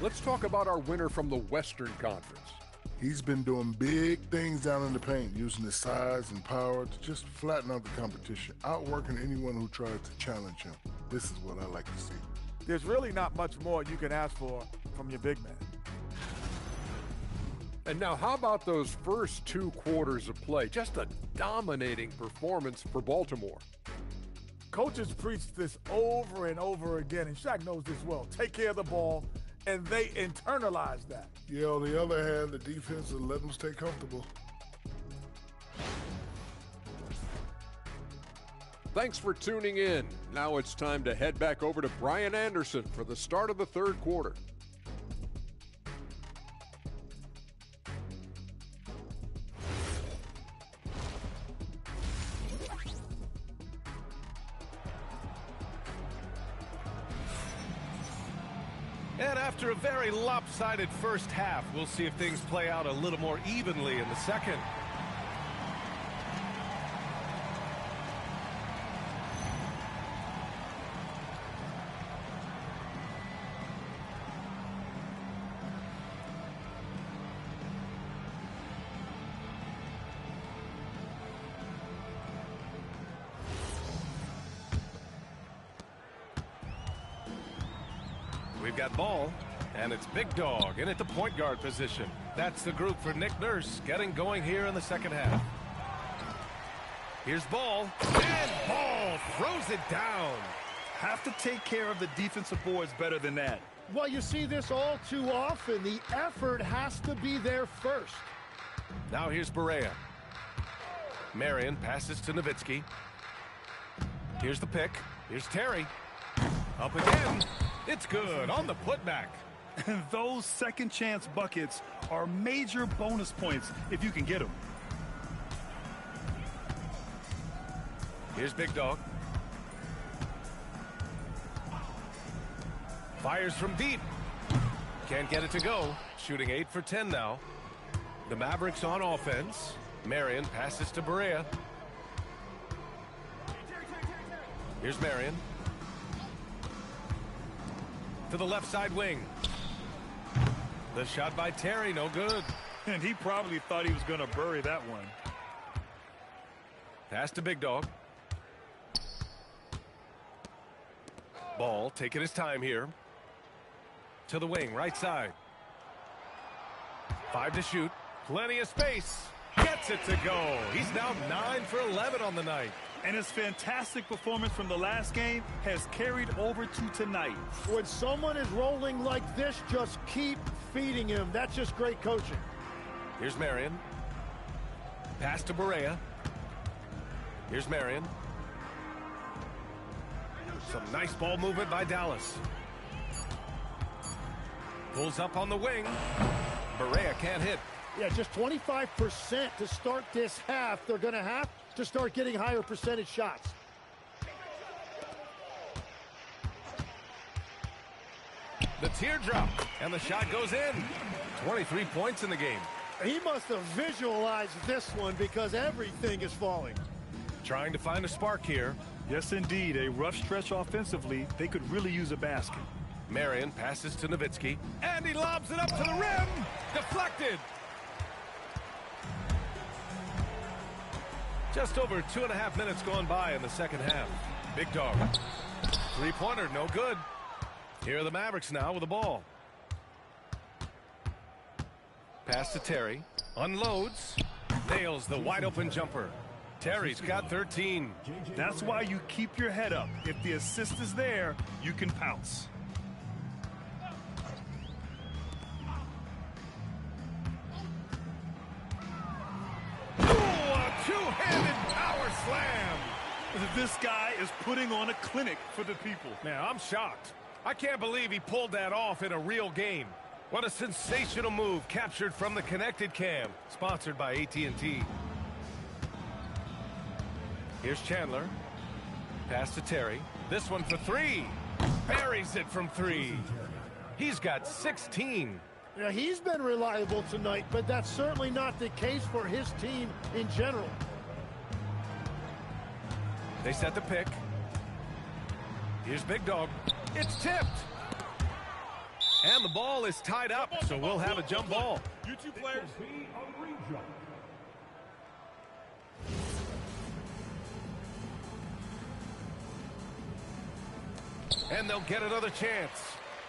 Let's talk about our winner from the Western Conference. He's been doing big things down in the paint, using his size and power to just flatten out the competition, outworking anyone who tries to challenge him. This is what I like to see. There's really not much more you can ask for from your big man. And now, how about those first 2 quarters of play? Just a dominating performance for Baltimore. Coaches preach this over and over again, and Shaq knows this well. Take care of the ball, and they internalize that. Yeah, on the other hand, the defense will let them stay comfortable. Thanks for tuning in. Now it's time to head back over to Brian Anderson for the start of the 3rd quarter. And after a very lopsided first half, we'll see if things play out a little more evenly in the second. We've got ball, and it's Big Dog in at the point guard position. That's the group for Nick Nurse getting going here in the second half. Here's ball, and ball throws it down. Have to take care of the defensive boards better than that. Well, you see this all too often. The effort has to be there first. Now here's Barea. Marion passes to Nowitzki. Here's the pick. Here's Terry. Up again. It's good on the putback. And those second chance buckets are major bonus points if you can get them. Here's Big Dog. Fires from deep. Can't get it to go. Shooting 8 for 10 now. The Mavericks on offense. Marion passes to Barea. Here's Marion. To the left side wing. The shot by Terry, no good. And he probably thought he was going to bury that one. Pass to Big Dog. Ball taking his time here. To the wing, right side. 5 to shoot. Plenty of space. Gets it to go. He's now 9 for 11 on the night. And his fantastic performance from the last game has carried over to tonight. When someone is rolling like this, just keep feeding him. That's just great coaching. Here's Marion. Pass to Barea. Here's Marion. Some nice ball movement by Dallas. Pulls up on the wing. Barea can't hit. Yeah, just 25% to start this half. They're going to have to start getting higher percentage shots. The teardrop, and the shot goes in. 23 points in the game. He must have visualized this one because everything is falling. Trying to find a spark here. Yes, indeed. A rough stretch offensively. They could really use a basket. Marion passes to Nowitzki, and he lobs it up to the rim. Deflected. Just over 2.5 minutes gone by in the second half. Big Dog. Three-pointer, no good. Here are the Mavericks now with the ball. Pass to Terry. Unloads. Nails the wide-open jumper. Terry's got 13. That's why you keep your head up. If the assist is there, you can pounce. Two-handed power slam. This guy is putting on a clinic for the people. Man, I'm shocked. I can't believe he pulled that off in a real game. What a sensational move captured from the Connected Cam, sponsored by AT&T. Here's Chandler. Pass to Terry. This one for 3. Buries it from 3. He's got 16. Yeah, he's been reliable tonight, but that's certainly not the case for his team in general. They set the pick. Here's Big Dog. It's tipped. And the ball is tied up, so we'll have a jump ball. You two players. And they'll get another chance.